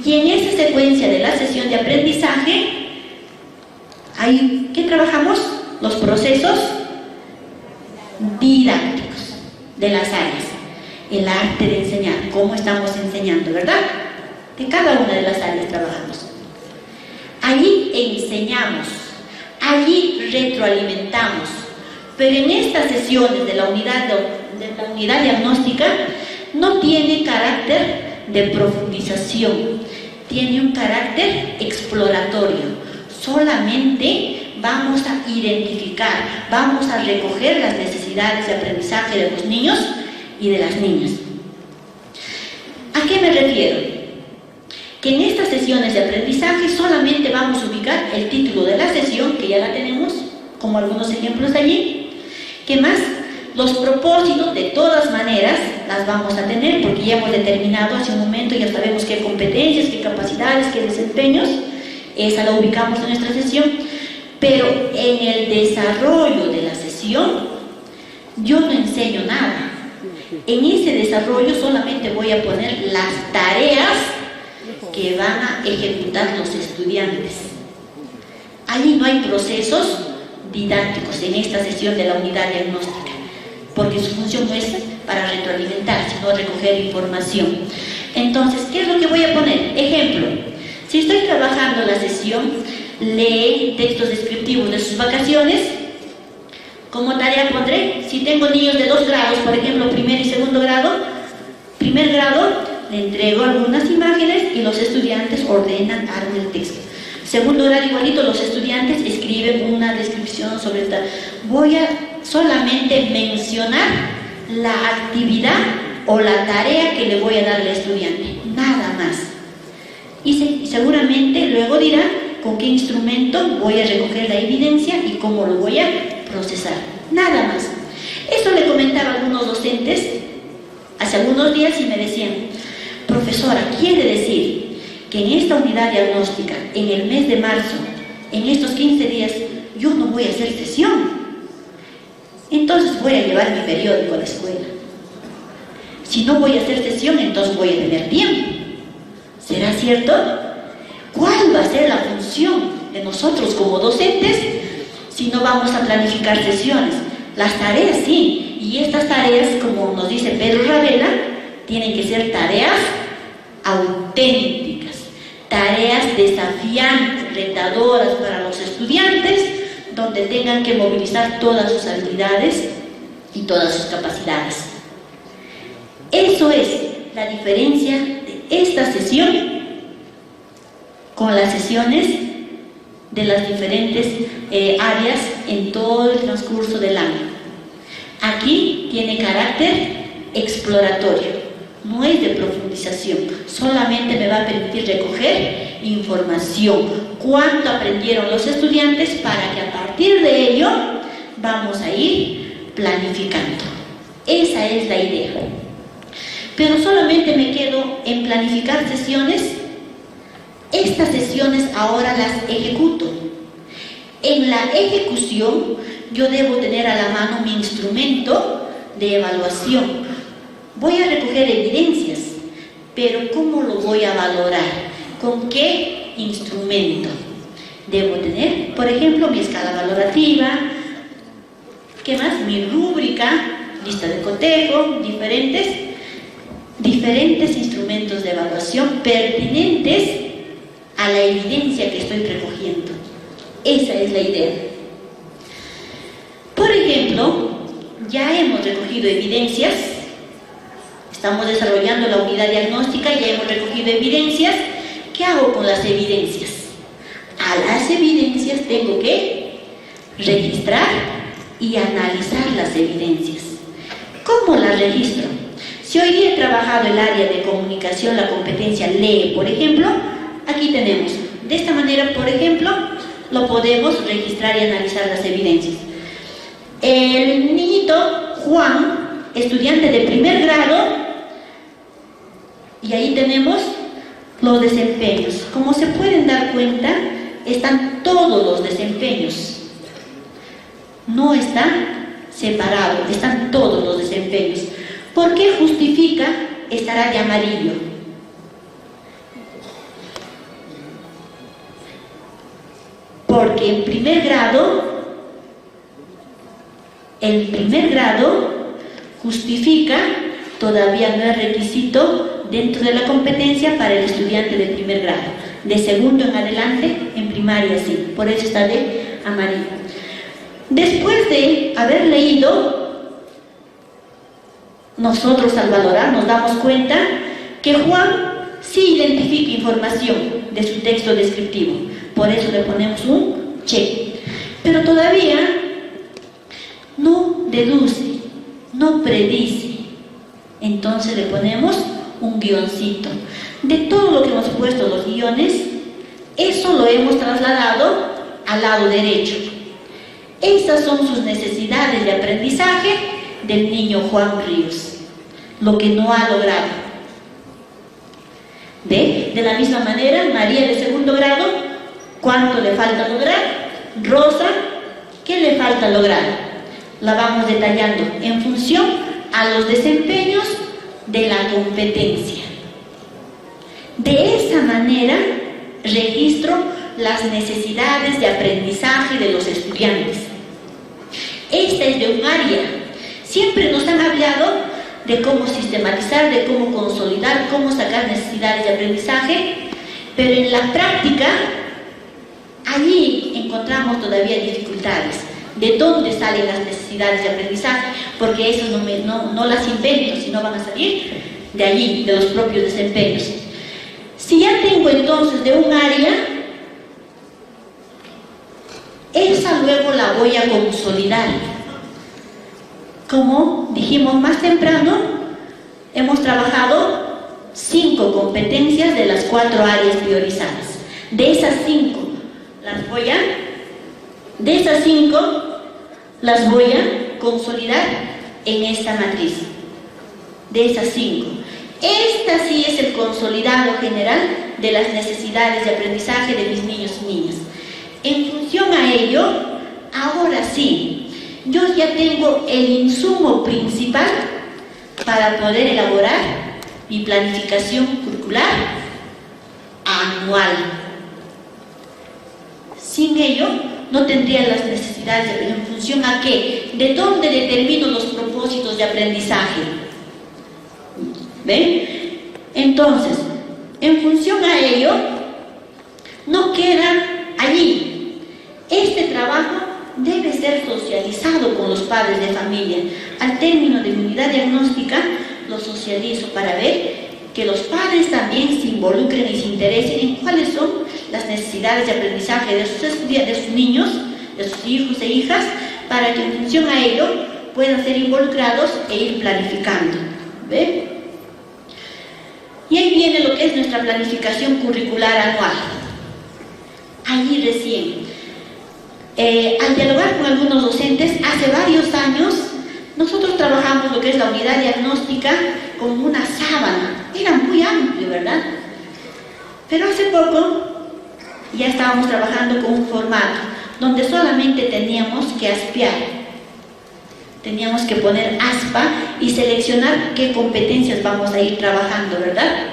Y en esa secuencia de la sesión de aprendizaje, ¿qué trabajamos? Los procesos didácticos de las áreas. El arte de enseñar, cómo estamos enseñando, ¿verdad? De cada una de las áreas trabajamos. Allí enseñamos, allí retroalimentamos, pero en estas sesiones de la unidad diagnóstica no tiene carácter de profundización, tiene un carácter exploratorio. Solamente vamos a identificar, vamos a recoger las necesidades de aprendizaje de los niños y de las niñas. ¿A qué me refiero? Que en estas sesiones de aprendizaje solamente vamos a ubicar el título de la sesión, que ya la tenemos, como algunos ejemplos allí. ¿Qué más? Los propósitos, de todas maneras, las vamos a tener, porque ya hemos determinado hace un momento, ya sabemos qué competencias, qué capacidades, qué desempeños. Esa la ubicamos en nuestra sesión. Pero en el desarrollo de la sesión, yo no enseño nada. En ese desarrollo solamente voy a poner las tareas que van a ejecutar los estudiantes. Allí no hay procesos didácticos en esta sesión de la unidad diagnóstica, porque su función no es para retroalimentar, sino recoger información. Entonces, ¿qué es lo que voy a poner? Ejemplo, si estoy trabajando la sesión, lee textos descriptivos de sus vacaciones. Como tarea pondré, si tengo niños de 2 grados, por ejemplo, primer y segundo grado, primer grado, le entrego algunas imágenes y los estudiantes ordenan, arman el texto. Segundo grado igualito, los estudiantes escriben una descripción sobre esta. Voy a solamente mencionar la actividad o la tarea que le voy a dar al estudiante, nada más. Y seguramente luego dirá con qué instrumento voy a recoger la evidencia y cómo lo voy a procesar, nada más. Eso le comentaba a algunos docentes hace algunos días y me decían: profesora, ¿quiere decir que en esta unidad diagnóstica, en el mes de marzo, en estos 15 días, yo no voy a hacer sesión? Entonces voy a llevar mi periódico a la escuela. Si no voy a hacer sesión, entonces voy a tener tiempo. ¿Será cierto? ¿Cuál va a ser la función de nosotros como docentes si no vamos a planificar sesiones? Las tareas sí, y estas tareas, como nos dice Pedro Ravela, tienen que ser tareas auténticas, tareas desafiantes, retadoras para los estudiantes, donde tengan que movilizar todas sus habilidades y todas sus capacidades. Eso es la diferencia de esta sesión con las sesiones de las diferentes áreas en todo el transcurso del año. Aquí tiene carácter exploratorio, no es de profundización, solamente me va a permitir recoger información, cuánto aprendieron los estudiantes, para que a partir de ello vamos a ir planificando. Esa es la idea. Pero solamente me quedo en planificar sesiones. Estas sesiones ahora las ejecuto. En la ejecución yo debo tener a la mano mi instrumento de evaluación. Voy a recoger evidencias, pero ¿cómo lo voy a valorar? ¿Con qué instrumento? Debo tener, por ejemplo, mi escala valorativa, ¿qué más? Mi rúbrica, lista de cotejo, diferentes instrumentos de evaluación pertinentes a la evidencia que estoy recogiendo. Esa es la idea. Por ejemplo, ya hemos recogido evidencias, estamos desarrollando la unidad diagnóstica, ya hemos recogido evidencias. ¿Qué hago con las evidencias? A las evidencias tengo que registrar y analizar las evidencias. ¿Cómo las registro? Si hoy día he trabajado el área de comunicación, la competencia lee, por ejemplo, aquí tenemos, de esta manera, por ejemplo, lo podemos registrar y analizar las evidencias. El niñito Juan, estudiante de primer grado, y ahí tenemos los desempeños. Como se pueden dar cuenta, están todos los desempeños. No están separados, están todos los desempeños. ¿Por qué justifica estará de amarillo? Porque en primer grado justifica, todavía no es requisito dentro de la competencia para el estudiante de primer grado. De segundo en adelante, en primaria sí, por eso está de amarillo. Después de haber leído, nosotros al valorar nos damos cuenta que Juan sí identifica información de su texto descriptivo, por eso le ponemos un check. Pero todavía no deduce, no predice, entonces le ponemos un guioncito. De todo lo que hemos puesto los guiones, eso lo hemos trasladado al lado derecho. Estas son sus necesidades de aprendizaje del niño Juan Ríos, lo que no ha logrado. De la misma manera, María de segundo grado, ¿cuánto le falta lograr? Rosa, ¿qué le falta lograr? La vamos detallando en función a los desempeños de la competencia. De esa manera registro las necesidades de aprendizaje de los estudiantes. Esta es de un área. Siempre nos han hablado de cómo sistematizar, de cómo consolidar, cómo sacar necesidades de aprendizaje, pero en la práctica, allí encontramos todavía dificultades. ¿De dónde salen las necesidades de aprendizaje? Porque eso no las invento, sino van a salir de allí, de los propios desempeños. Si ya tengo entonces de un área, esa luego la voy a consolidar. Como dijimos más temprano, hemos trabajado 5 competencias de las 4 áreas priorizadas. De esas 5 las voy a consolidar en esta matriz. De esas 5. Esta sí es el consolidado general de las necesidades de aprendizaje de mis niños y niñas. En función a ello, ahora sí, yo ya tengo el insumo principal para poder elaborar mi planificación curricular anual. Sin ello, no tendría las necesidades en función a qué, de dónde determino los propósitos de aprendizaje. ¿Ven? Entonces, en función a ello, no queda allí. Este trabajo debe ser socializado con los padres de familia. Al término de mi unidad diagnóstica, lo socializo para ver que los padres también se involucren y se interesen en cuáles son las necesidades de aprendizaje de sus estudiantes, de sus niños, de sus hijos e hijas, para que en función a ello puedan ser involucrados e ir planificando. ¿Ven? Y ahí viene lo que es nuestra planificación curricular anual. Allí recién. Al dialogar con algunos docentes, hace varios años, nosotros trabajamos lo que es la unidad diagnóstica como una sábana. Era muy amplio, ¿verdad? Pero hace poco ya estábamos trabajando con un formato donde solamente teníamos que aspear. Teníamos que poner aspa y seleccionar qué competencias vamos a ir trabajando, ¿verdad?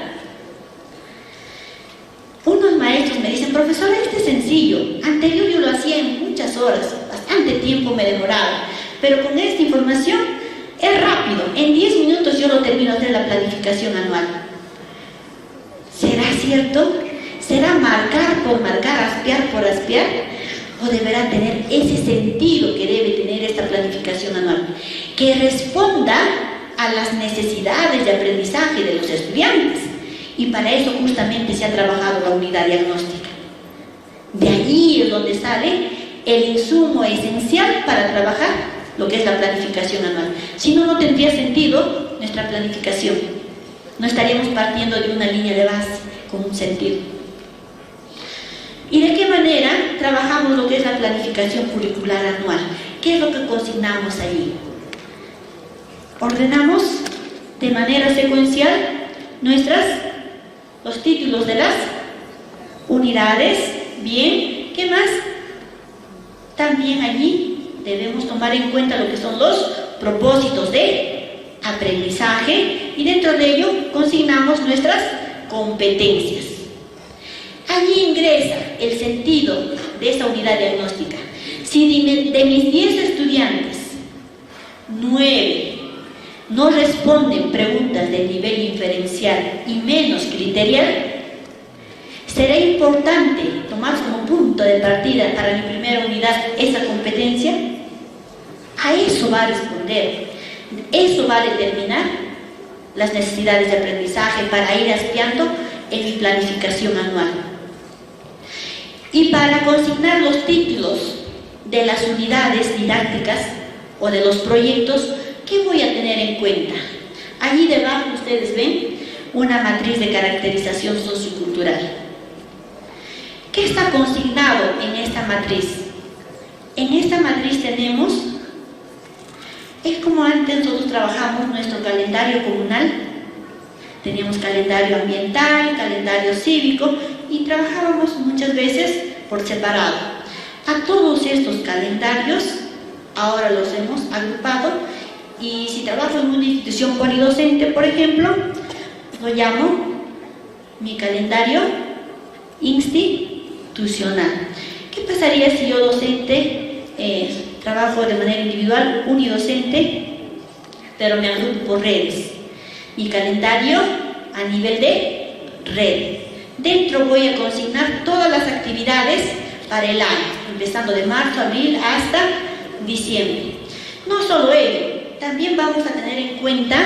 Unos maestros me dicen, profesora, este es sencillo. Anterior yo lo hacía en muchas horas, bastante tiempo me demoraba. Pero con esta información es rápido. En 10 minutos yo lo termino de hacer la planificación anual. ¿Será cierto? ¿Será marcar por marcar, aspear por aspear? ¿O deberá tener ese sentido que debe tener esta planificación anual? Que responda a las necesidades de aprendizaje de los estudiantes. Y para eso justamente se ha trabajado la unidad diagnóstica. De allí es donde sale el insumo esencial para trabajar lo que es la planificación anual. Si no, no tendría sentido nuestra planificación. No estaríamos partiendo de una línea de base con un sentido. ¿Y de qué manera trabajamos lo que es la planificación curricular anual? ¿Qué es lo que consignamos allí? Ordenamos de manera secuencial los títulos de las unidades. Bien, ¿qué más? También allí debemos tomar en cuenta lo que son los propósitos de aprendizaje y dentro de ello consignamos nuestras competencias. Allí ingresa el sentido de esta unidad diagnóstica. Si de mis 10 estudiantes, 9 no responden preguntas de nivel inferencial y menos criterial, será importante tomar como punto de partida para mi primera unidad esa competencia. A eso va a responder, eso va a determinar las necesidades de aprendizaje para ir aspeando en mi planificación anual. Y para consignar los títulos de las unidades didácticas o de los proyectos, ¿qué voy a tener en cuenta? Allí debajo ustedes ven una matriz de caracterización sociocultural. ¿Qué está consignado en esta matriz? En esta matriz tenemos, es como antes nosotros trabajamos nuestro calendario comunal. Teníamos calendario ambiental, calendario cívico y trabajábamos muchas veces por separado. A todos estos calendarios ahora los hemos agrupado y si trabajo en una institución polidocente, por ejemplo, lo llamo mi calendario institucional. ¿Qué pasaría si yo docente trabajo de manera individual, unidocente? pero me agrupo por redes. Mi calendario a nivel de red. Dentro voy a consignar todas las actividades para el año, empezando de marzo, abril hasta diciembre. No solo ello, también vamos a tener en cuenta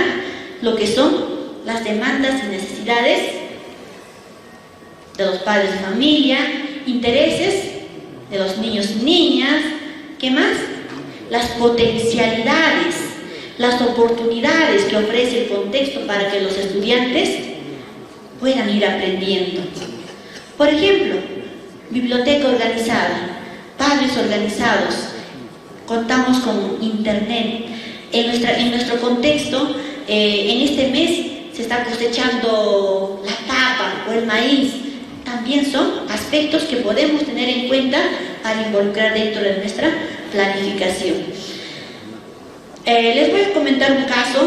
lo que son las demandas y necesidades de los padres de familia, intereses de los niños y niñas, ¿qué más? Las potencialidades, las oportunidades que ofrece el contexto para que los estudiantes puedan ir aprendiendo. Por ejemplo, biblioteca organizada, padres organizados, contamos con internet. En nuestro contexto, en este mes se está cosechando la papa o el maíz. También son aspectos que podemos tener en cuenta para involucrar dentro de nuestra planificación. Les voy a comentar un caso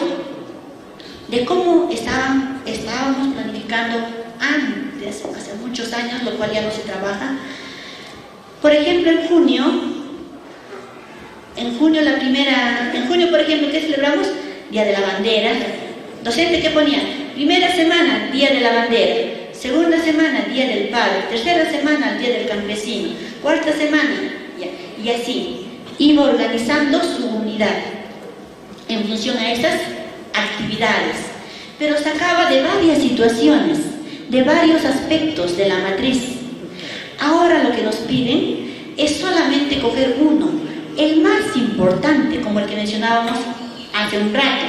de cómo estábamos planificando antes, hace muchos años, lo cual ya no se trabaja. Por ejemplo, en junio, por ejemplo, ¿qué celebramos? Día de la Bandera. Docente, ¿qué ponía? Primera semana, Día de la Bandera. Segunda semana, Día del Padre. Tercera semana, Día del Campesino. Cuarta semana, y así. Iba organizando su unidad en función a esas actividades. Pero sacaba de varias situaciones, de varios aspectos de la matriz. Ahora lo que nos piden es solamente coger uno, el más importante, como el que mencionábamos hace un rato.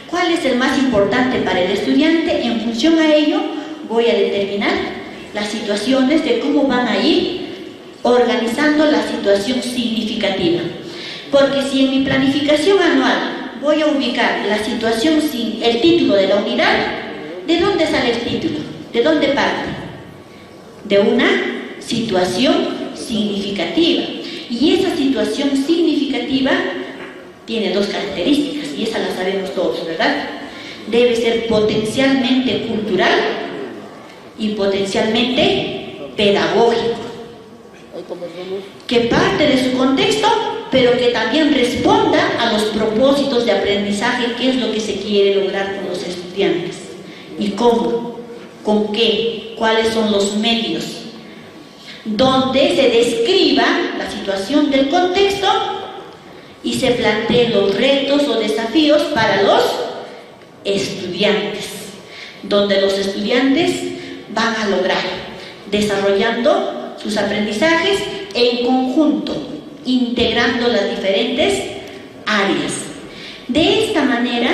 ¿Cuál es el más importante para el estudiante? En función a ello voy a determinar las situaciones de cómo van a ir organizando la situación significativa. Porque si en mi planificación anual voy a ubicar la situación sin el título de la unidad, ¿de dónde sale el título? ¿De dónde parte? De una situación significativa. Y esa situación significativa tiene dos características, y esas las sabemos todos, ¿verdad? Debe ser potencialmente cultural y potencialmente pedagógico, que parte de su contexto, pero que también responda a los propósitos de aprendizaje, qué es lo que se quiere lograr con los estudiantes, y cómo, con qué, cuáles son los medios, donde se describa la situación del contexto y se planteen los retos o desafíos para los estudiantes, donde los estudiantes van a lograr desarrollando sus aprendizajes en conjunto, integrando las diferentes áreas. De esta manera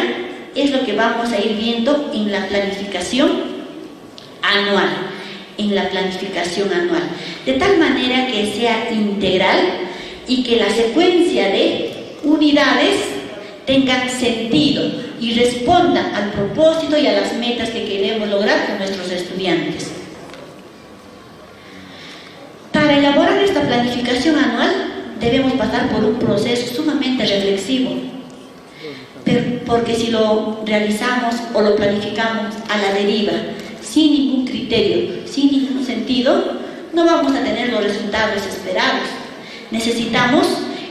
es lo que vamos a ir viendo en la planificación anual, de tal manera que sea integral y que la secuencia de unidades tengan sentido y respondan al propósito y a las metas que queremos lograr con nuestros estudiantes. Para elaborar esta planificación anual debemos pasar por un proceso sumamente reflexivo, porque si lo realizamos o lo planificamos a la deriva, sin ningún criterio, sin ningún sentido, no vamos a tener los resultados esperados. Necesitamos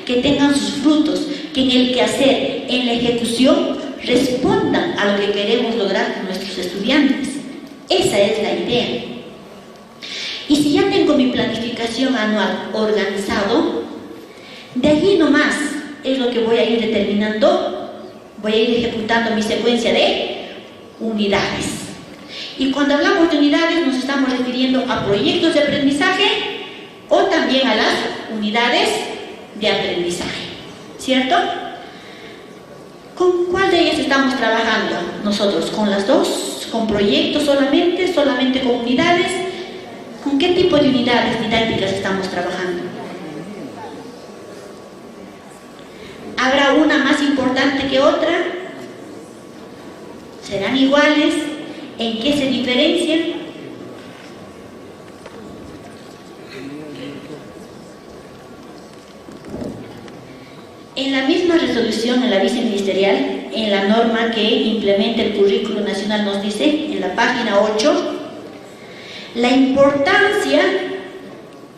que tengan sus frutos, que en el quehacer, en la ejecución, respondan a lo que queremos lograr con nuestros estudiantes. Esa es la idea. Y si ya tengo mi planificación anual organizado, de allí nomás es lo que voy a ir determinando, voy a ir ejecutando mi secuencia de unidades. Y cuando hablamos de unidades nos estamos refiriendo a proyectos de aprendizaje o también a las unidades de aprendizaje, ¿cierto? ¿Con cuál de ellas estamos trabajando nosotros? ¿Con las dos? ¿Con proyectos solamente? ¿Solamente con unidades? ¿Con qué tipo de unidades didácticas estamos trabajando? ¿Habrá una más importante que otra? ¿Serán iguales? ¿En qué se diferencian? En la misma resolución, en la viceministerial, en la norma que implementa el currículo nacional nos dice, en la página 8, la importancia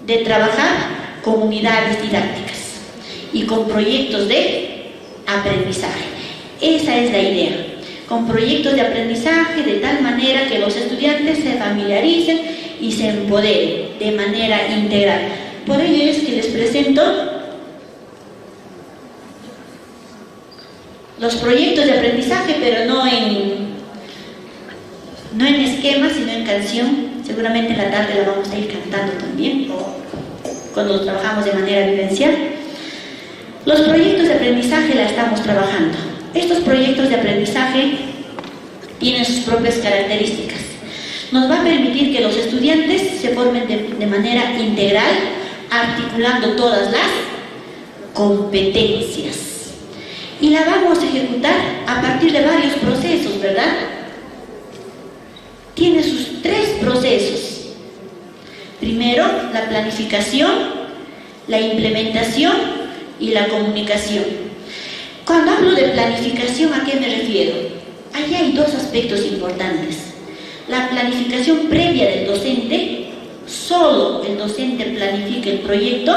de trabajar con unidades didácticas y con proyectos de aprendizaje. Esa es la idea, con proyectos de aprendizaje de tal manera que los estudiantes se familiaricen y se empoderen de manera integral. Por ello es que les presento los proyectos de aprendizaje, pero no en esquema, sino en canción. Seguramente en la tarde la vamos a ir cantando también, o cuando trabajamos de manera vivencial. Los proyectos de aprendizaje la estamos trabajando. Estos proyectos de aprendizaje tienen sus propias características. Nos va a permitir que los estudiantes se formen de manera integral, articulando todas las competencias. Y la vamos a ejecutar a partir de varios procesos, ¿verdad? Tiene sus 3 procesos. Primero, la planificación, la implementación y la comunicación. Cuando hablo de planificación, ¿a qué me refiero? Allí hay 2 aspectos importantes. La planificación previa del docente, solo el docente planifica el proyecto,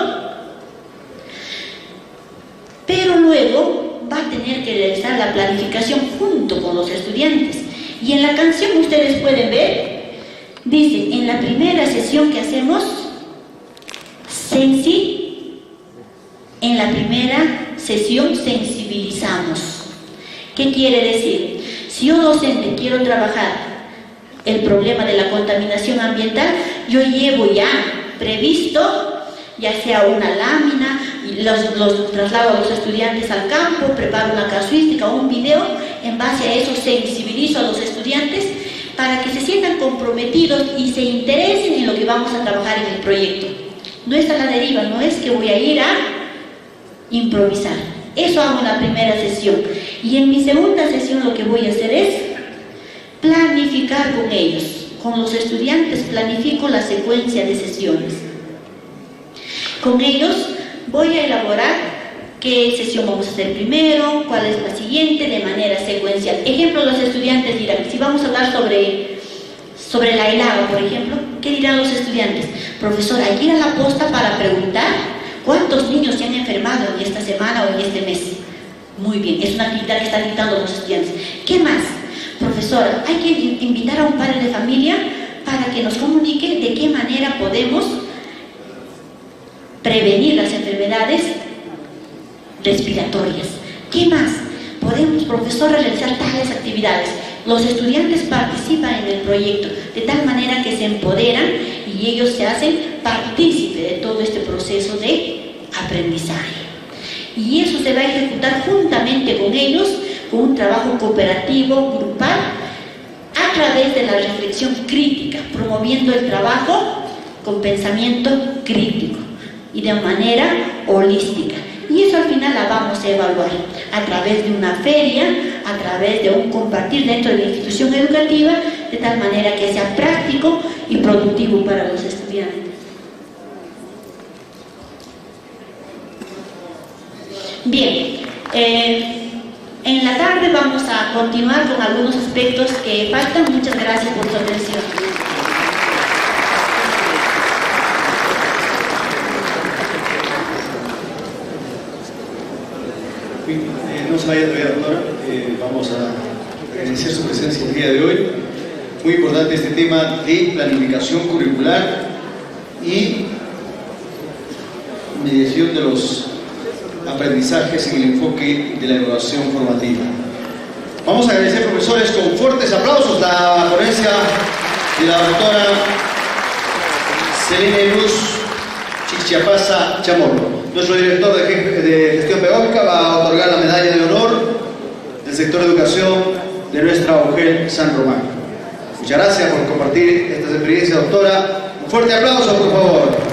pero luego va a tener que realizar la planificación junto con los estudiantes. Y en la canción ustedes pueden ver, dice, en la primera sesión que hacemos, en la primera sesión sensibilizamos. ¿Qué quiere decir? Si yo docente quiero trabajar el problema de la contaminación ambiental, yo llevo ya previsto, ya sea una lámina, los traslado a los estudiantes al campo, preparo una casuística o un video, en base a eso sensibilizo a los estudiantes para que se sientan comprometidos y se interesen en lo que vamos a trabajar en el proyecto. No es a la deriva, no es que voy a ir a improvisar. Eso hago en la primera sesión. Y en mi segunda sesión lo que voy a hacer es planificar con ellos. Con los estudiantes planifico la secuencia de sesiones. Con ellos voy a elaborar qué sesión vamos a hacer primero, cuál es la siguiente, de manera secuencial. Ejemplo, los estudiantes dirán, si vamos a hablar sobre la helada, por ejemplo, ¿qué dirán los estudiantes? Profesor, hay que ir a la posta para preguntar cuántos niños se han enfermado en esta semana o en este mes. Muy bien, es una actividad que están dictando los estudiantes. ¿Qué más? Profesora, hay que invitar a un padre de familia para que nos comunique de qué manera podemos prevenir las enfermedades respiratorias. ¿Qué más? Podemos, profesora, realizar tales actividades. Los estudiantes participan en el proyecto de tal manera que se empoderan y ellos se hacen partícipe de todo este proceso de aprendizaje. Y eso se va a ejecutar juntamente con ellos, con un trabajo cooperativo, grupal, a través de la reflexión crítica, promoviendo el trabajo con pensamiento crítico y de manera holística. Y eso al final la vamos a evaluar a través de una feria, a través de un compartir dentro de la institución educativa, de tal manera que sea práctico y productivo para los estudiantes. Bien, en la tarde vamos a continuar con algunos aspectos que faltan. Muchas gracias por su atención. No se vaya todavía, doctora. Vamos a agradecer su presencia el día de hoy. Muy importante este tema de planificación curricular y mediación de los aprendizajes en el enfoque de la evaluación formativa. Vamos a agradecer, profesores, con fuertes aplausos la ponencia de la doctora Selene Luz Chichiapasa Chamorro. Nuestro director de gestión pedagógica va a otorgar la medalla de honor del sector de educación de nuestra UGEL San Román. Muchas gracias por compartir estas experiencias, doctora. Un fuerte aplauso, por favor.